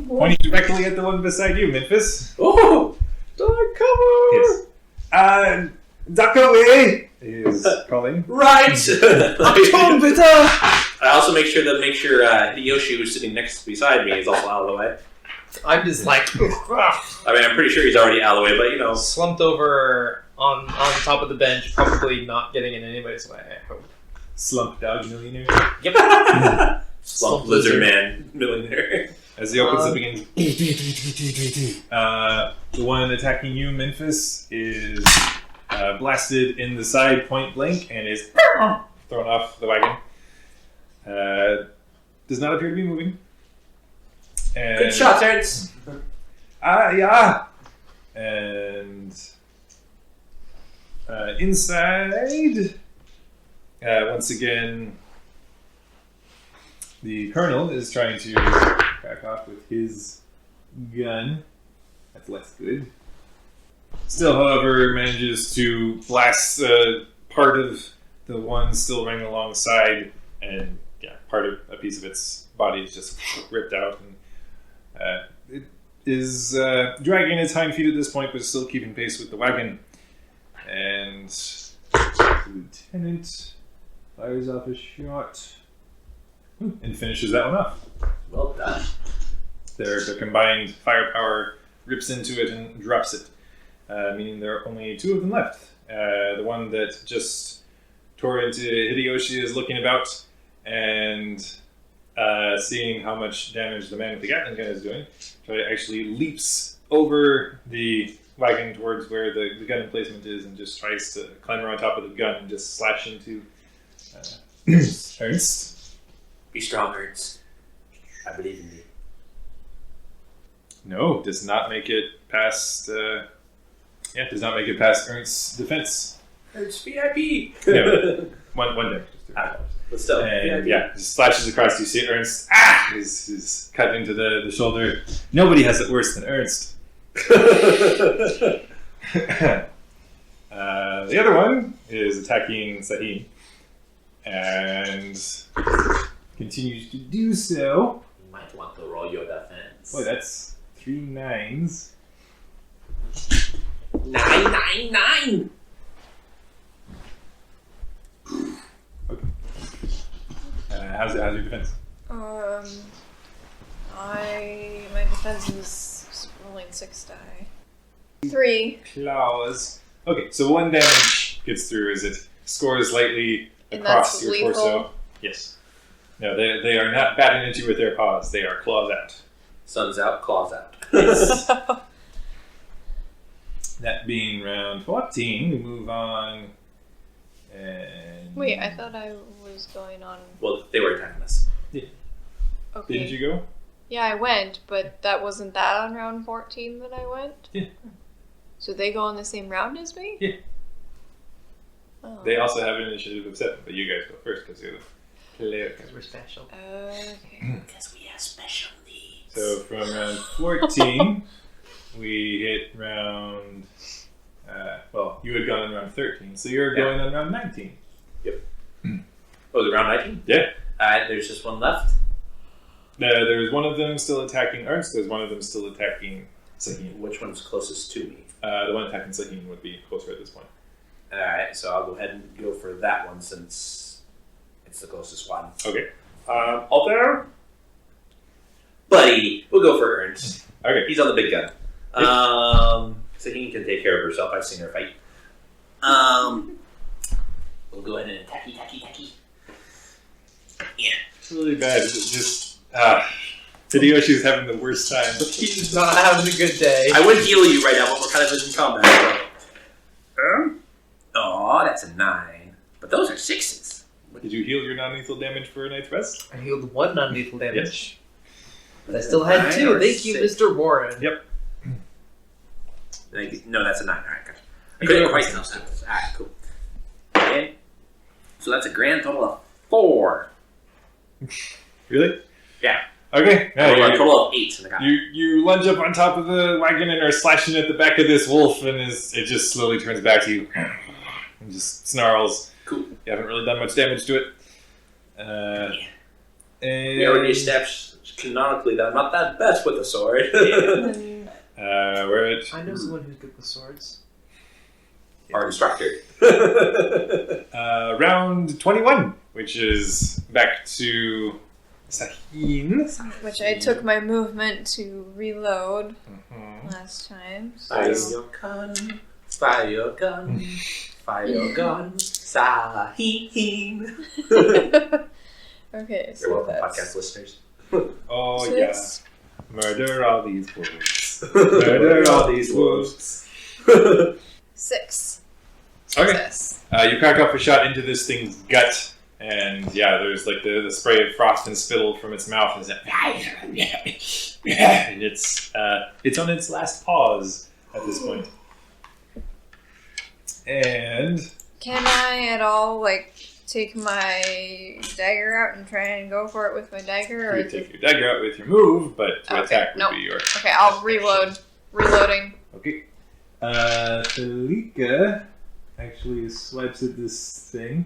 pointing directly at the one beside you, Memphis. Oh! Dark cover! Yes. Dakaway is calling. Right! I also make sure Hideyoshi, who's sitting next beside me, is also out of the way. I'm just like I mean, I'm pretty sure he's already out of the way, but you know. slumped over on top of the bench, probably not getting in anybody's way, I hope. Slump dog millionaire. Yep. Slump lizard man millionaire. As he opens up again, the one attacking you, Memphis, is blasted in the side point blank and is thrown off the wagon. Does not appear to be moving. And, Good shot, Terrence. Yeah. And inside, once again, the colonel is trying to crack off with his gun. That's less good. Still, however, manages to blast part of the one still running alongside, and yeah, part of a piece of its body is just ripped out, and it is dragging its hind feet at this point, but still keeping pace with the wagon. And the lieutenant fires off a shot and finishes that one off. Well done. Their combined firepower rips into it and drops it, meaning there are only 2 of them left. The one that just tore into Hideyoshi is looking about and seeing how much damage the man with the Gatling gun is doing. So it actually leaps over the wagon towards where the gun emplacement is and just tries to climb on top of the gun and just slash into Ernst. Be strong, Ernst. I believe in you. No, does not make it past. Does not make it past Ernst's defense. Ernst VIP. Yeah, one damage. But still, And VIP. just slashes across. You see Ernst. Is cut into the shoulder. Nobody has it worse than Ernst. The other one is attacking Sahin and continues to do so. You might want to roll your defense. Boy, that's 3 9s. 999. Okay. How's your defense? My defense is rolling 6 die. 3. Claws. Okay, so 1 damage gets through as it scores lightly And across that's your lethal? torso. Yes. No, they are not batting at you with their paws. They are claws out. Sun's out, claws out. That being round 14, we move on. And Wait, I thought I was going on. Well, they were attacking us. Okay. Didn't you go? Yeah, I went, but that wasn't that on round 14 that I went? Yeah. So they go on the same round as me? Yeah. Oh. They also have an initiative of 7, but you guys go first because you're the player. Because we're special. Okay. Because we have special needs. So from round 14, we hit round. You had gone on round 13, so you're going on round 19. Oh, is it round 19? Yeah. There's just one left. There's one of them still attacking Ernst. There's one of them still attacking Sahin. Which one's closest to me? The one attacking Sahin would be closer at this point. Alright, so I'll go ahead and go for that one since it's the closest one. Okay. Alter? Buddy, we'll go for Ernst. Okay. He's on the big gun. Sahin can take care of herself. I've seen her fight. We'll go ahead and attacky. Yeah. It's really bad. Just Hideyoshi's having the worst time. He's not having a good day. I would heal you right now, but we're kind of in combat. Oh, that's a 9. But those are 6s. Did you heal your non-lethal damage for a night's rest? I healed 1 non-lethal damage. Yes. But I still had 9 2. or Thank you, 6? Mr. Warren. Yep. No, that's a 9. Alright, gotcha. I couldn't quite tell. Alright, cool. Okay. So that's a grand total of 4. Really? Yeah. Okay. I rolled Yeah, a total of 8 in the guy. you lunge up on top of the wagon and are slashing at the back of this wolf, and it just slowly turns back to you and just snarls. Cool. You haven't really done much damage to it. And We already established canonically that I'm not that best with a sword. And we're at I know someone who's good with swords. Our instructor. round 21, which is back to Sahin. which I took my movement to reload Mhm. last time. Fire So. your gun. Fire your gun. Fire your gun. Sahin. Okay, You're so welcome, that's podcast listeners. Oh, 6. yeah. Murder all these wolves. Murder all these wolves. 6. Okay. Success. You crack off a shot into this thing's gut, and there's like the spray of frost and spittle from its mouth, and it's on its last pause at this point. And Can I at all take my dagger out and try and go for it with my dagger, or you is take it... your dagger out with your move, but to Okay, attack would nope. be your Okay, I'll reload. Reloading. okay. Felika actually swipes at this thing.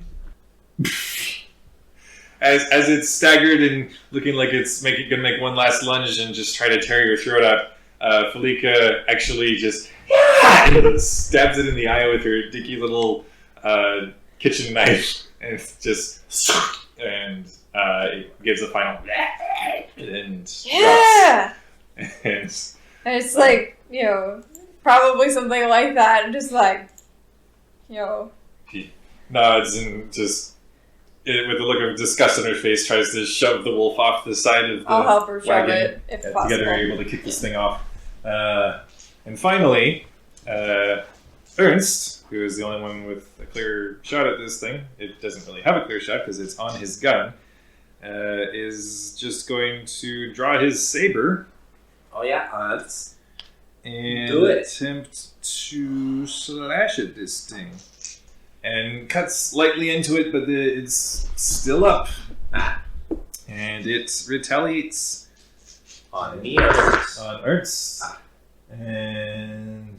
as it's staggered and looking like it's gonna make one last lunge and just try to tear your throat out, Felika actually just stabs it in the eye with her dicky little kitchen knife, and it's just and it gives a final and Yeah! and And it's like, probably something like that, and just like, he nods and just with a look of disgust on her face tries to shove the wolf off the side of the I'll help her shove wagon. it if possible. Together are able to kick this thing off. And finally, Ernst, who is the only one with a clear shot at this thing, it doesn't really have a clear shot because it's on his gun, is just going to draw his saber. Oh yeah, let's and do it. Attempt to slash at this thing. And cuts lightly into it, but it's still up. And it retaliates On me or Ernst? on Ernst. And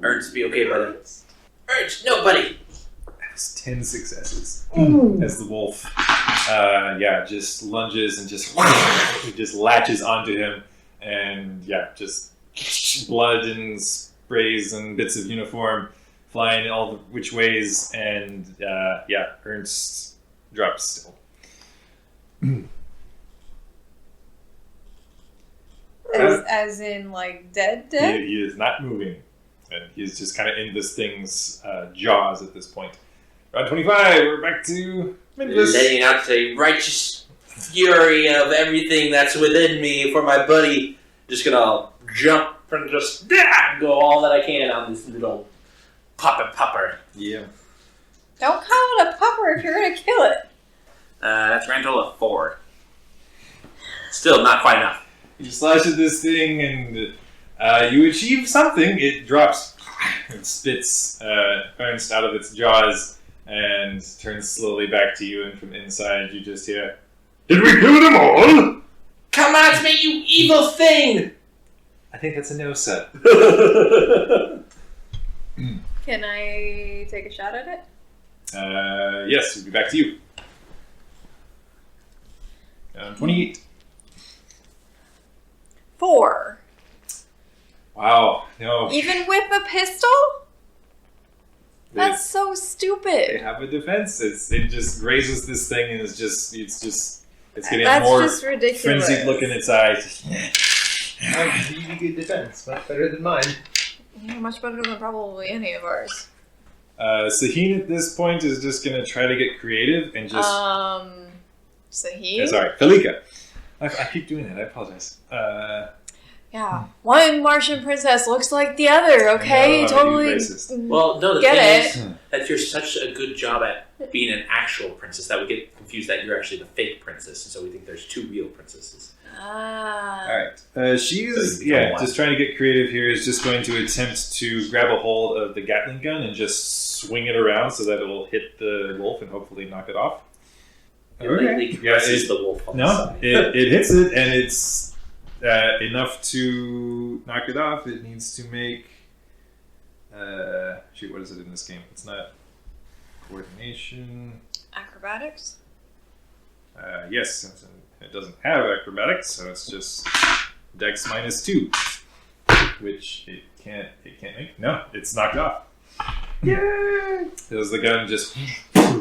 Ernst, be okay, buddy. Ernst, no, buddy. has 10 successes as the wolf just lunges and just latches onto him, and just blood and sprays and bits of uniform flying all which ways, and Ernst drops still. As in, like, dead? He is not moving, and he's just kind of in this thing's jaws at this point. Round 25, we're back to Memphis. Letting out the righteous fury of everything that's within me for my buddy. Just gonna jump and just go all that I can on this little popper. Yeah. Don't call it a pupper if you're gonna kill it. That's grand total of 4. Still not quite enough. You slash at this thing, and you achieve something. It drops and spits Ernst out of its jaws and turns slowly back to you, and from inside you just hear, "Did we kill them all?" Come at me, you evil thing! I think that's a no, sir. Can I take a shot at it? Yes, we'll be back to you. 28. 4. Wow. No. Even with a pistol? That's so They stupid. have a defense. It just grazes this thing, and it's getting That's more just ridiculous. frenzied look in its eyes. Really good defense. Much better than mine. Yeah, much better than probably any of ours. Saheen at this point is just going to try to get creative and just... Saheen? sorry, Felika. I keep doing that. I apologize. Yeah. One Martian princess looks like the other, okay? I know, Totally. I'm racist. Well, no, the Get thing it. is that you're such a good job at being an actual princess that we get confused that you're actually the fake princess, and so we think there's 2 real princesses. Ah. Alright. She's, So you become one. just trying to get creative here, is just going to attempt to grab a hold of the Gatling gun and just swing it around so that it will hit the wolf and hopefully knock it off. It lightly caresses the wolf on the No, side. it hits it, and it's enough to knock it off. It needs to make... what is it in this game? It's not coordination. Acrobatics? Yes, it doesn't have acrobatics, so it's just Dex -2, which it can't make. No, it's knocked off. Yay! As the gun just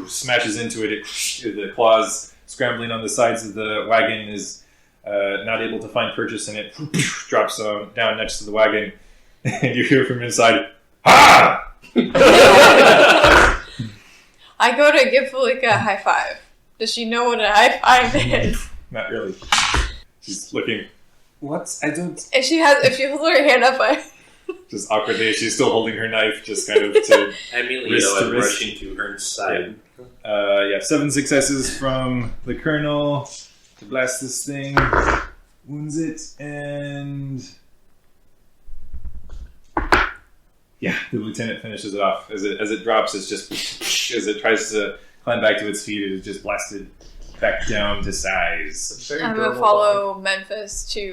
smashes into it, the claws scrambling on the sides of the wagon is not able to find purchase, and it drops down next to the wagon, and you hear from inside, "Ha!" I go to give Felika a high five. Does she know what a high five is? Not really. She's looking. What? I don't. If she holds her hand up, Just awkwardly, she's still holding her knife, just kind of to. Immediately, Wrist to I'm wrist. rushing to Ernst's side. 7 successes from the colonel to blast this thing. Wounds it, and the lieutenant finishes it off. As it drops, it's just as it tries to climb back to its feet, it is just blasted back down to size. It's a very I'm gonna durable follow Memphis to.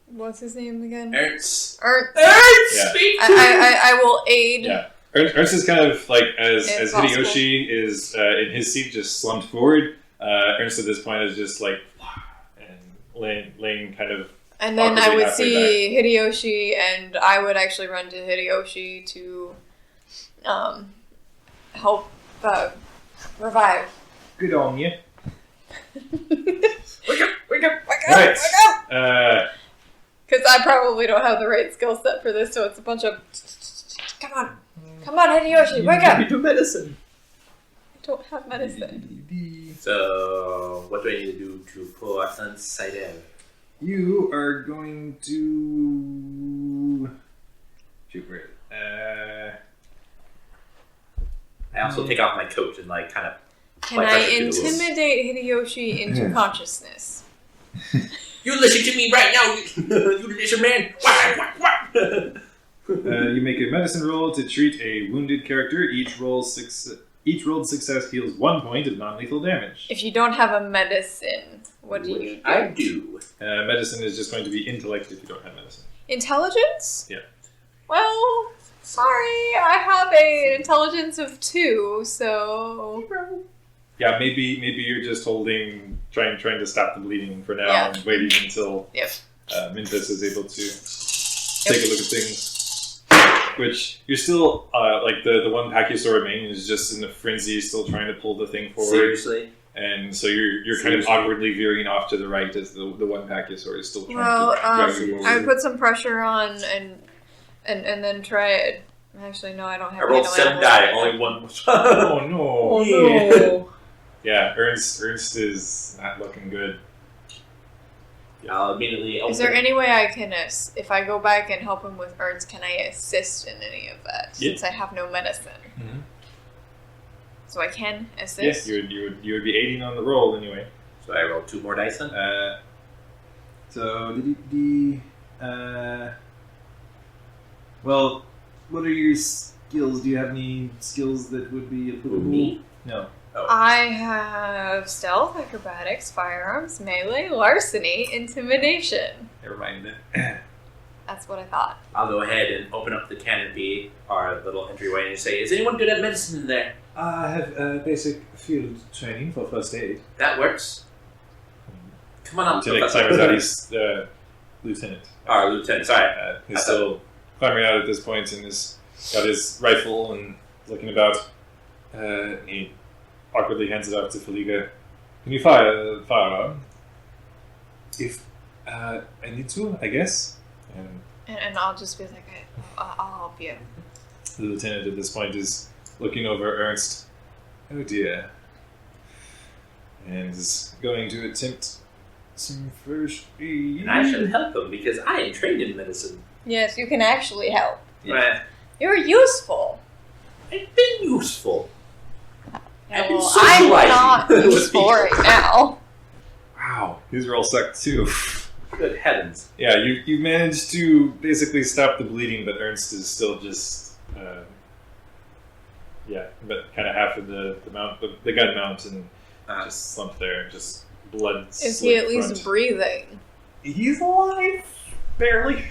What's his name again? Ernst! Ernst. Ernst! Yeah. Speak to me! I will aid. Yeah. Ernst is kind of like as Impossible. Hideyoshi is in his seat, just slumped forward. Ernst at this point is just like and laying kind of. And then I awkwardly would halfway see Hideyoshi, and I would actually run to Hideyoshi to help revive. Good on you. Wake up! Wake up! Right. Wake up! Because I probably don't have the right skill set for this, so it's a bunch of... Come on, Hideyoshi, wake up! You do medicine. I don't have medicine. So, what do I need to do to pull our son's sight out? You are going to. Shoot, where? I also take off my coat and like kind of. Can I intimidate Hideyoshi into consciousness? You listen to me right now, you lizard man. You make a medicine roll to treat a wounded character. Each rolled success heals 1 point of non-lethal damage. If you don't have a medicine, what do you do? I do. Medicine is just going to be intellect if you don't have medicine. Intelligence? Yeah. Well, sorry, I have an intelligence of 2, so... Yeah, maybe you're just trying to stop the bleeding for now Yeah. and waiting until Yep. Minthus is able to take a look at things. Which you're still like the one Pachyosaur remain is just in a frenzy, still trying to pull the thing forward. Seriously? And so you're kind of awkwardly veering off to the right as the one Pachyosaur is still trying Well, to drag you I would forward. put some pressure on and then try it. Actually, no, I don't have I rolled any 7 die, only 1. Oh no! Oh no! Yeah, Ernst is not looking good. I'll immediately open. Is there any way I can, if I go back and help him with Ernst, can I assist in any of that? Yeah. Since I have no medicine. Mm-hmm. So I can assist? Yes, you would be aiding on the roll anyway. So I rolled 2 more dice then? Well, what are your skills? Do you have any skills that would be applicable? Me? No. I have stealth, acrobatics, firearms, melee, larceny, intimidation. Never mind that. That's what I thought. I'll go ahead and open up the canopy, our little entryway, and say, is anyone good at medicine in there? I have basic field training for first aid. That works. Come on up, Lieutenant Professor. Simazati's lieutenant. Our lieutenant, sorry. He's still climbing out at this point and has got his rifle and looking about. He awkwardly hands it off to Feliga. Can you fire the firearm? If I need to, I guess. And I'll just be like, I'll help you. The lieutenant at this point is looking over Ernst. Oh dear. And is going to attempt some first aid. And I should help him because I am trained in medicine. Yes, you can actually help. Yeah. You're useful. I've been useful. I've been Well, I'm socializing not with useful people. right now. Wow, these roll sucked too. Good heavens. Yeah, you managed to basically stop the bleeding, but Ernst is still just, but kind of half of the mount, the gun mount, and just slumped there, just blood. Is he at least breathing? He's alive, barely.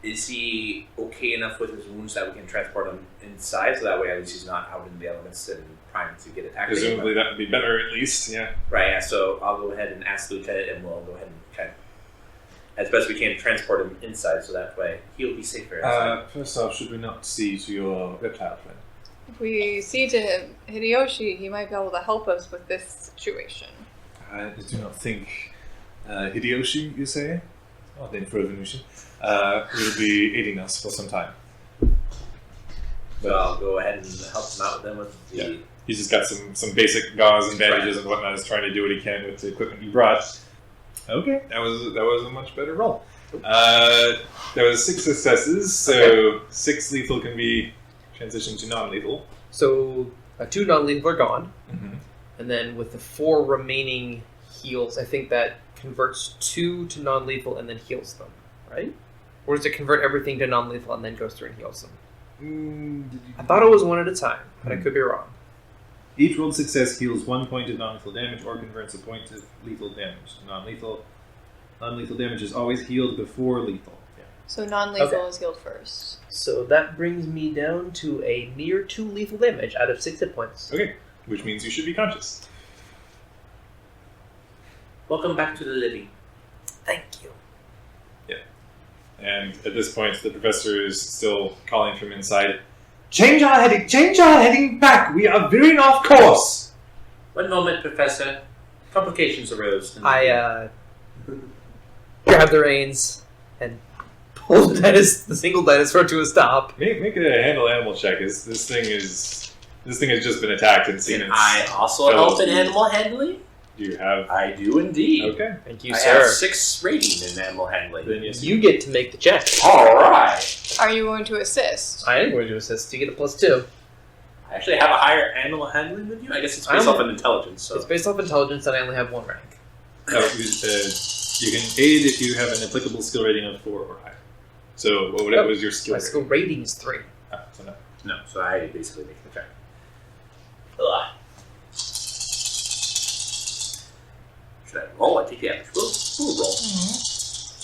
Is he okay enough with his wounds that we can transport him inside, so that way at least he's not out in the elements and primed to get attacked? Presumably that would be better, at least. Yeah. Right. Yeah. So I'll go ahead and ask the lieutenant, and we'll go ahead and kind of, as best we can, transport him inside, so that way he'll be safer. Inside. First off, should we not see to your reptile friend? If we see to him, Hideyoshi, he might be able to help us with this situation. I do not think Hideyoshi, you say? Oh, then for Venusian, will be aiding us for some time. So I'll go ahead and help him out with them with the. Yeah. He's just got some basic gauze and bandages and whatnot. He's trying to do what he can with the equipment you brought. Okay, that was a much better roll. There was 6 successes, so 6 lethal can be transitioned to non-lethal. So 2 non-lethal are gone, Mm-hmm. and then with the 4 remaining heals, I think that converts 2 to non-lethal and then heals them, right? Or does it convert everything to non-lethal and then goes through and heals them? I thought it was 1 at a time, but I could be wrong. Each rolled success heals 1 point of non-lethal damage or converts a point of lethal damage to non-lethal. Non-lethal damage is always healed before lethal. Yeah. So non-lethal Okay. is healed first. So that brings me down to a near 2 lethal damage out of 6 hit points. Okay, which means you should be conscious. Welcome back to the living. Thank you. And at this point, the professor is still calling from inside. Change our heading back. We are veering off course. One moment, Professor. Complications arose. I grab the reins and pull the single dinosaur to a stop. Make a handle animal check. This thing has just been attacked and seen Can its. I also help in animal handling? Do you have? I do indeed. Okay. Thank you, I sir. have 6 rating in animal handling. Then yes. You get to make the check. All right. Are you going to assist? I am going to assist. You get a +2. I actually have a higher animal handling than you. I guess it's based off of intelligence. So It's based off intelligence, and I only have 1 rank. No, you can aid if you have an applicable skill rating of 4 or higher. So what was your skill My rating? skill rating is 3. So no. no. So I basically make the check. Ugh. Should I roll? I take the average. We'll roll.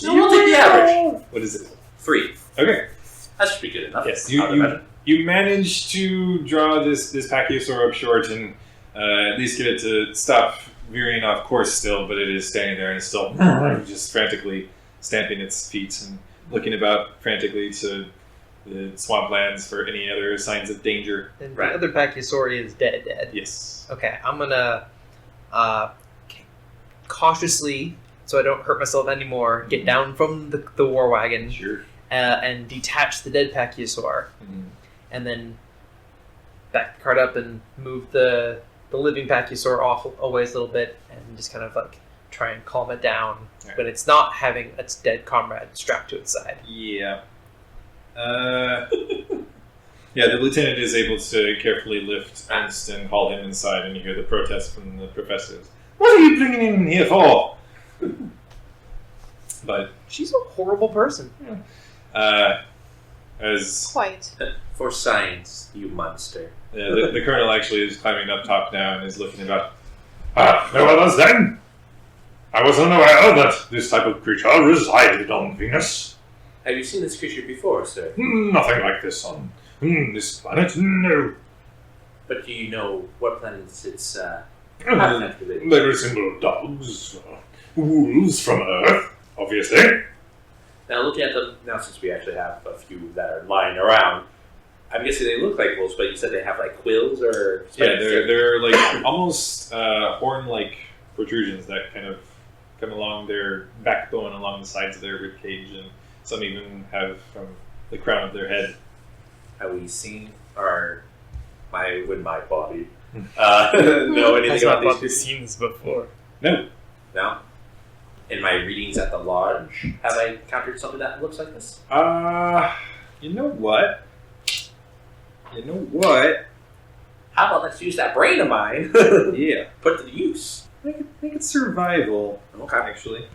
No, we'll take the average. What is it? 3. Okay. That should be good enough. Yes, I would imagine. you managed to draw this Pachyosaur up short and at least get it to stop veering off course still, but it is standing there and it's still just frantically stamping its feet and looking about frantically to the swamplands for any other signs of danger. And Right. the other Pachyosaur is dead. Yes. Okay, I'm gonna cautiously, so I don't hurt myself anymore, get down from the war wagon Sure. and detach the dead Pachyosaur, and then back the cart up and move the living Pachyosaur off a ways a little bit, and just kind of like try and calm it down Right. when it's not having its dead comrade strapped to its side. Yeah. Yeah, the lieutenant is able to carefully lift Ernst and haul him inside, and you hear the protest from the professors. What are you bringing him here for? But She's a horrible person. as Quite. For science, you monster. the colonel actually is climbing up top now and is looking about. No others then? I was unaware that this type of creature resided on Venus. Have you seen this creature before, sir? Nothing like this on this planet, no. But do you know what planets it's habitat related? They resemble dogs, wolves from Earth, obviously. Now, looking at them, now since we actually have a few that are lying around, I'm guessing they look like wolves, but you said they have like quills or... Yeah, they're like almost horn-like protrusions that kind of come along their backbone, along the sides of their rib cage, and some even have from the crown of their head. Have we seen would my body know anything about these creatures? scenes before. No. No? In my readings at the lodge, have I encountered something that looks like this? You know what? How about let's use that brain of mine? Yeah. Put to use. I think it's survival, Okay. actually.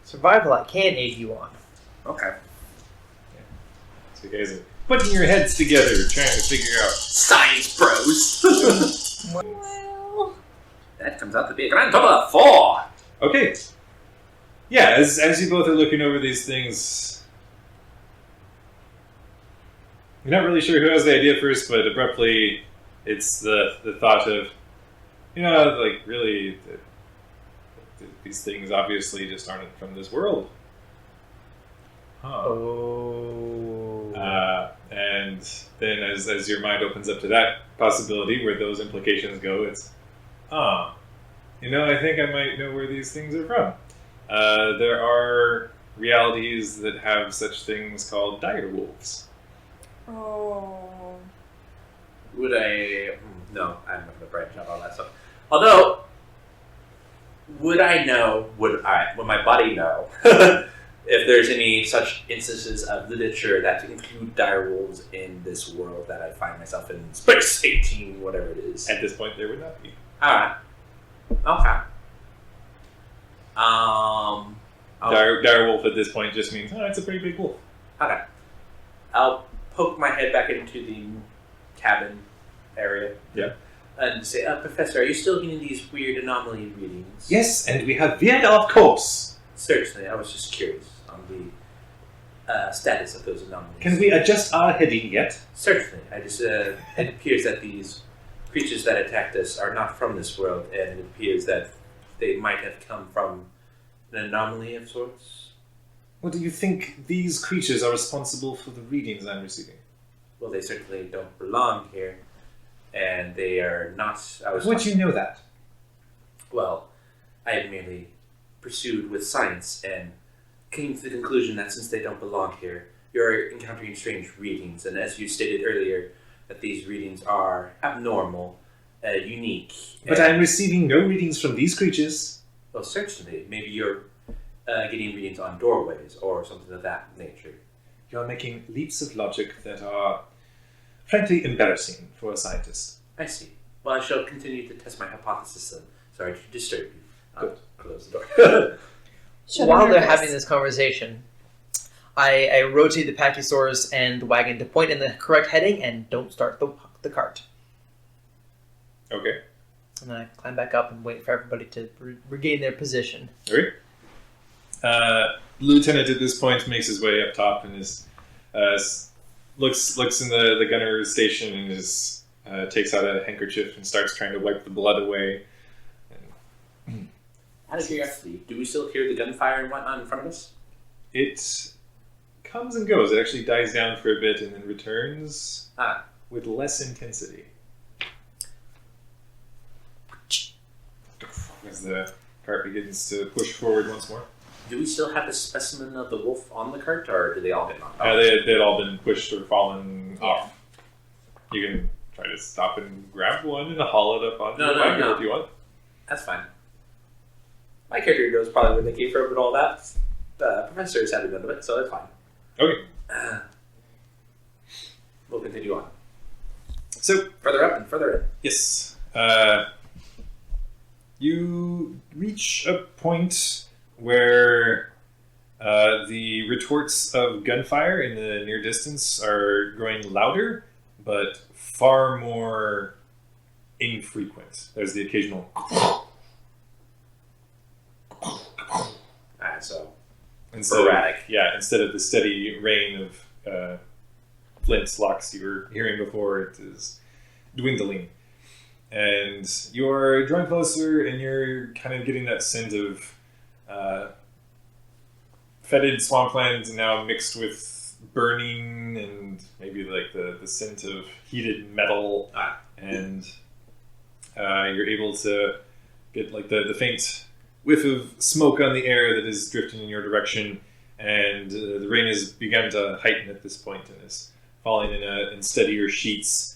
Survival I can aid you on. Okay. So you guys are putting your heads together, trying to figure out. Science bros! Well, That comes out to be a grand total of 4! Okay. Yeah, as you both are looking over these things, you're not really sure who has the idea first, but abruptly, it's the thought of, like really, these things obviously just aren't from this world. Huh. Oh. And then as your mind opens up to that possibility, where those implications go, it's, I think I might know where these things are from. There are realities that have such things called dire wolves. oh. Would I... No, I'm not going to branch out all that stuff. Although, would my body know if there's any such instances of literature that include dire wolves in this world that I find myself in space 18, whatever it is? At this point, there would not be. Alright. Okay. Dire wolf at this point just means, it's a pretty big wolf. Okay. I'll poke my head back into the cabin area. Yeah. And say, Professor, are you still getting these weird anomaly readings? Yes, and we have veered off course. Certainly, I was just curious on the status of those anomalies. Can we adjust our heading yet? Certainly. I just it appears that these creatures that attacked us are not from this world, and it appears that they might have come from an anomaly of sorts. What do you think these creatures are responsible for the readings I'm receiving? Well, they certainly don't belong here, and they are not. Would you know that? Well, I have merely pursued with science and came to the conclusion that since they don't belong here, you're encountering strange readings, and as you stated earlier, that these readings are abnormal, unique. But I'm receiving no readings from these creatures. Well, certainly. Maybe you're getting readings on doorways or something of that nature. You're making leaps of logic that are, frankly, embarrassing for a scientist. I see. Well, I shall continue to test my hypothesis then. Sorry to disturb you. Good. Close the door. While they're having this conversation, I rotate the Pachyosaurus and the wagon to point in the correct heading and don't start the cart. Okay. And then I climb back up and wait for everybody to regain their position. Alright. Lieutenant at this point makes his way up top and is looks in the gunner station and is takes out a handkerchief and starts trying to wipe the blood away. Out of curiosity, do we still hear the gunfire and whatnot in front of us? It comes and goes. It actually dies down for a bit and then returns with less intensity. As the cart begins to push forward once more. Do we still have a specimen of the wolf on the cart, or did they all get knocked off? They had all been pushed or fallen off. You can try to stop and grab one and haul it up onto the wagon if you want. That's fine. My character knows probably where they came from and all that. The professors had none of it, so that's fine. Okay. We'll continue on. So, Further up and further in. yes. You reach a point where the retorts of gunfire in the near distance are growing louder, but far more infrequent. There's the occasional So sporadic. Instead of the steady rain of flintlocks you were hearing before, it is dwindling. And you're drawing closer, and you're kind of getting that scent of fetid swampland now mixed with burning and maybe like the scent of heated metal. And you're able to get like the faint whiff of smoke on the air that is drifting in your direction. And the rain has begun to heighten at this point and is falling in steadier sheets.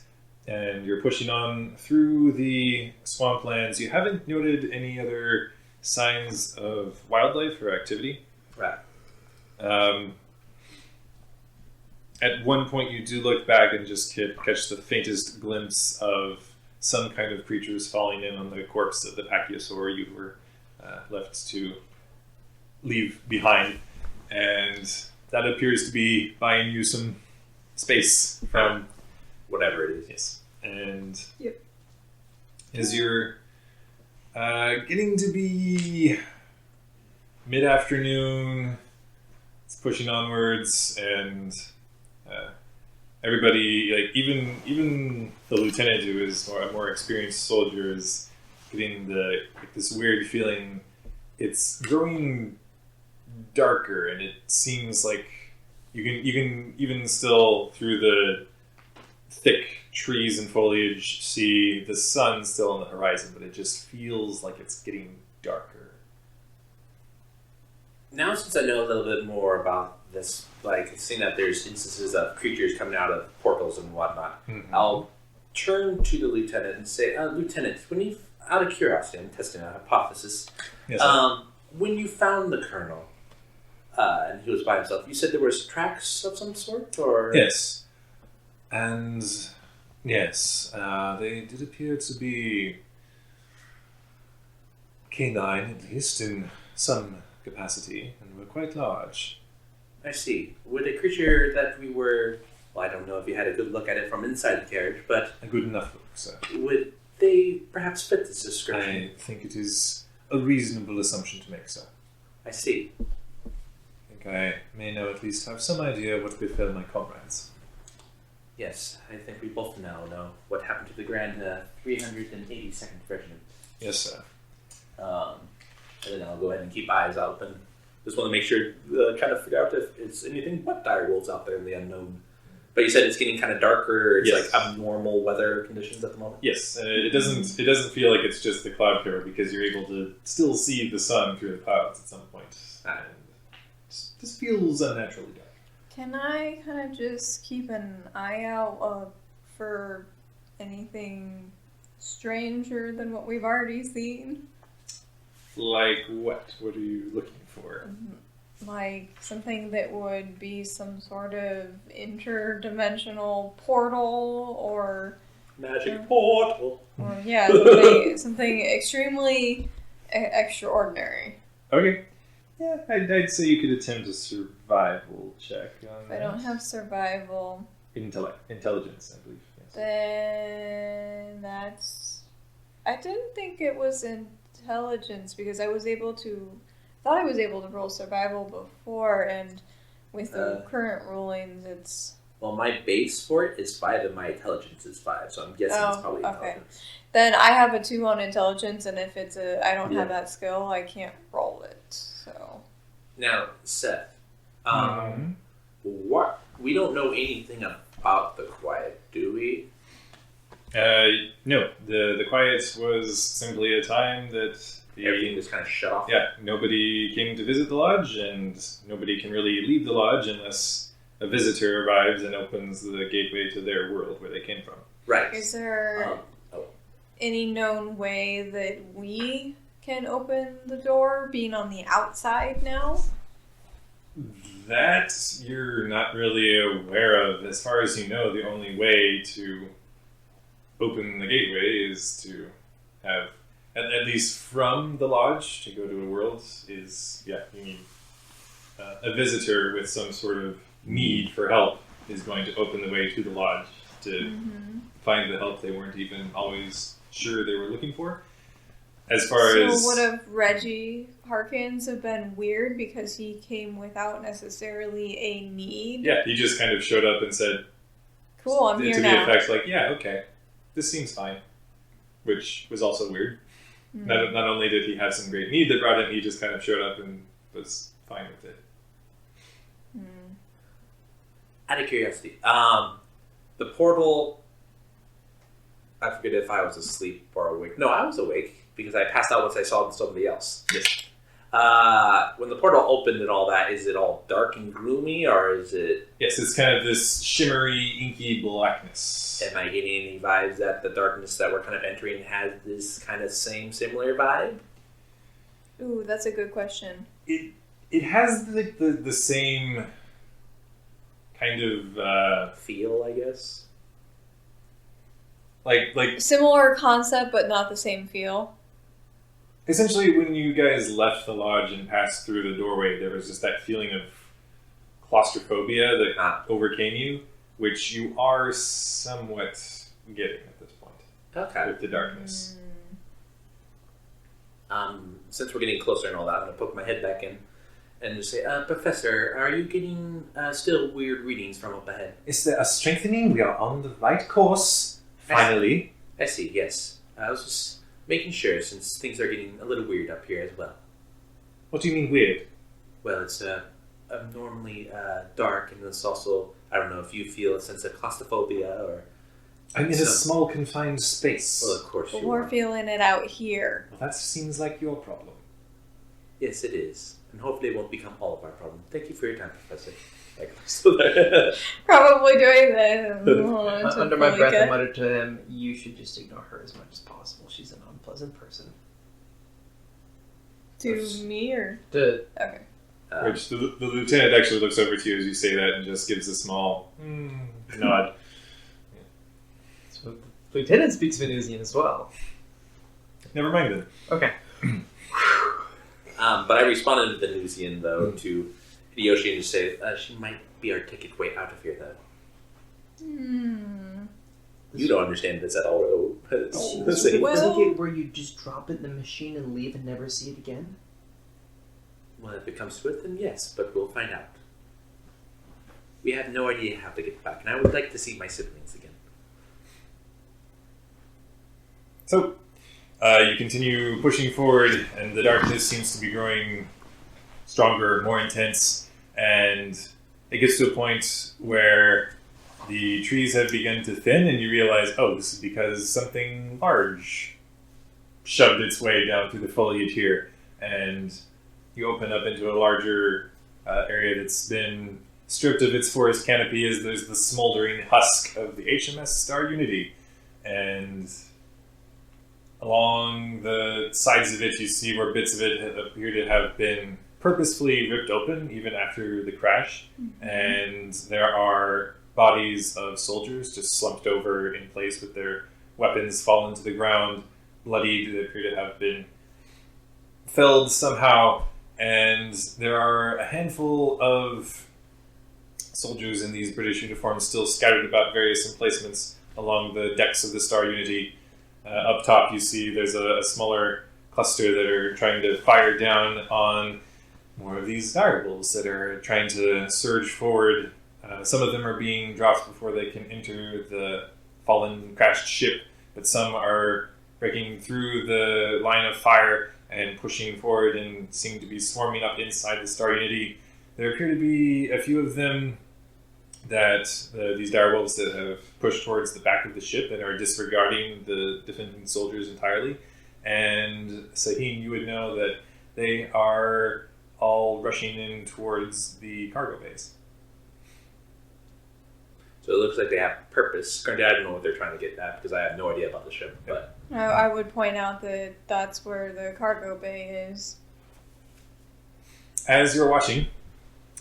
And you're pushing on through the swamplands. You haven't noted any other signs of wildlife or activity. Right. At one point, you do look back and just catch the faintest glimpse of some kind of creatures falling in on the corpse of the Pachyosaur you were left to leave behind. And that appears to be buying you some space from whatever it is. Yes. And Yep. as you're getting to be mid-afternoon, it's pushing onwards, and everybody, like even the lieutenant, who is a more experienced soldier, is getting this weird feeling. It's growing darker, and it seems like you can even still through the thick trees and foliage see the sun still on the horizon, but it just feels like it's getting darker. Now, since I know a little bit more about this, like seeing that there's instances of creatures coming out of portals and whatnot, I'll turn to the lieutenant and say, Lieutenant, when you, out of curiosity, I'm testing a hypothesis. Yes, when you found the colonel, and he was by himself, you said there was tracks of some sort, or yes, and yes, they did appear to be canine, at least in some capacity, and were quite large. I see. Would a creature that we were, well, I don't know if you had a good look at it from inside the carriage, but A good enough look, sir. would they perhaps fit this description? I think it is a reasonable assumption to make, sir. I see. I think I may now at least have some idea what befell my comrades. Yes, I think we both now know what happened to the Grand 382nd Regiment. Yes, sir. And then I'll go ahead and keep eyes open. Just want to make sure, trying to figure out if it's anything but dire wolves out there in the unknown. But you said it's getting kind of darker. It's Yes. like abnormal weather conditions at the moment. Yes, it doesn't feel like it's just the cloud cover because you're able to still see the sun through the clouds at some point. And this feels unnaturally dark. Can I kind of just keep an eye out for anything stranger than what we've already seen? Like what? What are you looking for? Like something that would be some sort of interdimensional portal or Magic portal. yeah, something extremely extraordinary. Okay. Yeah, I'd say you could attempt a survival check on If I don't have survival, intelligence, I believe. Yes. then that's... I didn't think it was intelligence because I thought I was able to roll survival before, and with the current rulings, it's... Well, my base for it is 5 and my intelligence is 5, so I'm guessing it's probably okay. intelligence. Then I have a 2 on intelligence, and if I don't have that skill, I can't roll it. So Now, Seth, what? We don't know anything about the Quiet, do we? No. The quiet was simply a time that Everything just kind of shut off. Yeah, nobody came to visit the lodge, and nobody can really leave the lodge unless a visitor arrives and opens the gateway to their world where they came from. Right. is there any known way that we can open the door, being on the outside now? That you're not really aware of. As far as you know, the only way to open the gateway is to have, at least from the lodge to go to a world, is, you need a visitor with some sort of need for help is going to open the way to the lodge to find the help they weren't even always sure they were looking for. As far as... So would have Reggie Harkins have been weird because he came without necessarily a need? Yeah, he just kind of showed up and said... Cool, I'm here to now. the effect like, yeah, okay, this seems fine. Which was also weird. Not only did he have some great need that brought him, he just kind of showed up and was fine with it. Out of curiosity, the portal, I forget if I was asleep or awake. No, I was awake because I passed out once I saw somebody else. Yes. When the portal opened and all that, is it all dark and gloomy, or is it... Yes, it's kind of this shimmery, inky blackness. Am I getting any vibes that the darkness that we're kind of entering has this kind of similar vibe? Ooh, that's a good question. It has the same kind of... Feel, I guess? Like Similar concept, but not the same feel. essentially, when you guys left the lodge and passed through the doorway, there was just that feeling of claustrophobia that overcame you, which you are somewhat getting at this point. Okay. With the darkness. Since we're getting closer and all that, I'm going to poke my head back in and just say, Professor, are you getting still weird readings from up ahead? Is there a strengthening? We are on the right course. Finally. I see, yes. I was just making sure, since things are getting a little weird up here as well. What do you mean weird? Well, it's abnormally dark, and it's also, I don't know if you feel a sense of claustrophobia or... I'm in a small, confined space. Well, of course But you we're are. feeling it out here. Well, that seems like your problem. Yes, it is. And hopefully it won't become all of our problem. Thank you for your time, Professor. Probably doing that. Under my breath, I muttered to him, "You should just ignore her as much as possible. She's an unpleasant person." To me or? To Okay. Which the lieutenant actually looks over to you as you say that and just gives a small nod. so the lieutenant speaks Venusian as well. Never mind then. Okay. But I responded to Venusian, though, to Hideyoshi and just say, she might be our ticket way out of here, though. You don't understand this at all, though. Isn't it where you just drop it in the machine and leave and never see it again? Well, if it comes to it, then yes, but we'll find out. We have no idea how to get back, and I would like to see my siblings again. So, you continue pushing forward, and the darkness seems to be growing stronger, more intense, and it gets to a point where the trees have begun to thin, and you realize, oh, this is because something large shoved its way down through the foliage here, and you open up into a larger area that's been stripped of its forest canopy as there's the smoldering husk of the HMS Star Unity, and along the sides of it, you see where bits of it appear to have been purposefully ripped open even after the crash. Mm-hmm. And there are bodies of soldiers just slumped over in place with their weapons fallen to the ground, bloodied. They appear to have been felled somehow. And there are a handful of soldiers in these British uniforms still scattered about various emplacements along the decks of the Star Unity. Up top, you see there's a smaller cluster that are trying to fire down on more of these direwolves that are trying to surge forward. Some of them are being dropped before they can enter the fallen, crashed ship, but some are breaking through the line of fire and pushing forward and seem to be swarming up inside the Star Unity. There appear to be a few of them that these direwolves that have pushed towards the back of the ship and are disregarding the defending soldiers entirely. And Sahin, you would know that they are all rushing in towards the cargo base. So it looks like they have purpose. Granted, I don't know what they're trying to get at because I have no idea about the ship. But I would point out that that's where the cargo bay is. As you're watching,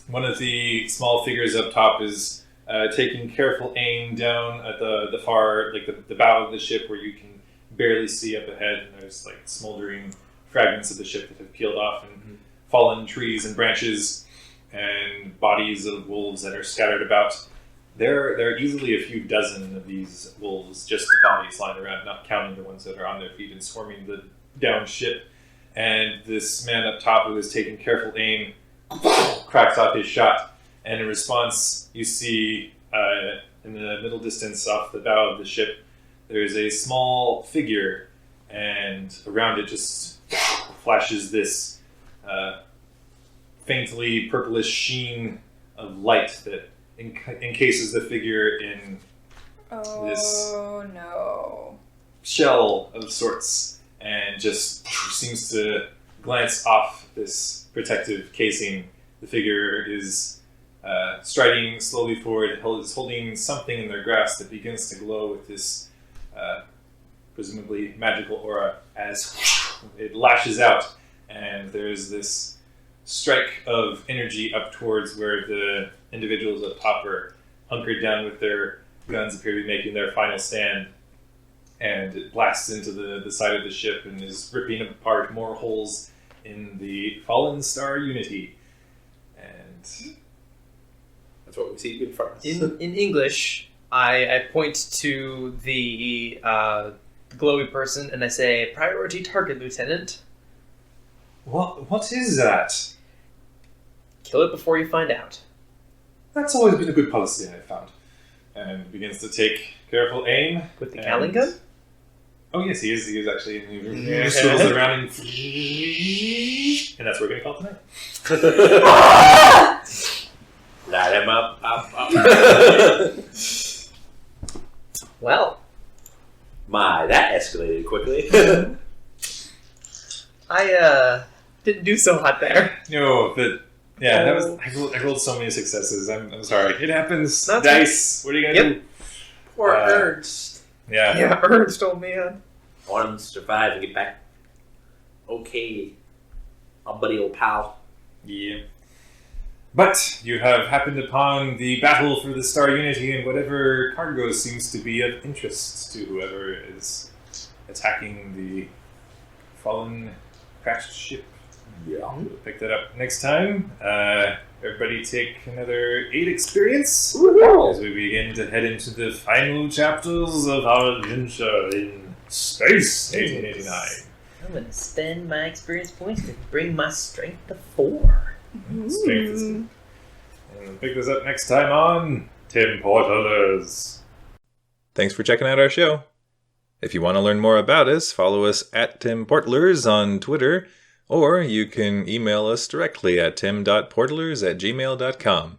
one of the small figures up top is taking careful aim down at the far, like the bow of the ship where you can barely see up ahead, and there's like smoldering fragments of the ship that have peeled off and fallen trees and branches and bodies of wolves that are scattered about. There are easily a few dozen of these wolves, just the bodies lying around, not counting the ones that are on their feet and swarming the down ship. And this man up top who is taking careful aim cracks off his shot, and in response, you see in the middle distance off the bow of the ship, there is a small figure, and around it just flashes this faintly purplish sheen of light that encases the figure in this shell of sorts, and just seems to glance off this protective casing. The figure is striding slowly forward, is holding something in their grasp that begins to glow with this presumably magical aura as it lashes out, and there's this strike of energy up towards where the individuals up top are hunkered down with their guns, appear to be making their final stand, and it blasts into the side of the ship and is ripping apart more holes in the fallen Star Unity. And that's what we see in front of us. In English, I point to the glowy person and I say, "Priority target, Lieutenant." What is that? Kill it before you find out. That's always been a good policy, I've found. And begins to take careful aim. With the Gatling gun? Oh yes, he is actually. He swirls around and that's what we're going to call tonight. Light him up. Well. My, that escalated quickly. I didn't do so hot there. No, but yeah, that was. I rolled so many successes. I'm sorry. It happens. That's Dice. What are you gonna do? Poor Ernst. Yeah. Yeah, Ernst, old man. I want him to survive and get back. Okay, our buddy old pal. Yeah. But you have happened upon the battle for the Star Unity, and whatever cargo seems to be of interest to whoever is attacking the fallen crashed ship. Yeah. We'll pick that up next time. Everybody take another 8 experience as we begin to head into the final chapters of our adventure in Space 1889. I'm gonna spend my experience points to bring my strength to 4. Strength is good. And we'll pick this up next time on Tim Portalers. Thanks for checking out our show. If you want to learn more about us, follow us at Tim Portlers on Twitter, or you can email us directly at tim.portlers@gmail.com.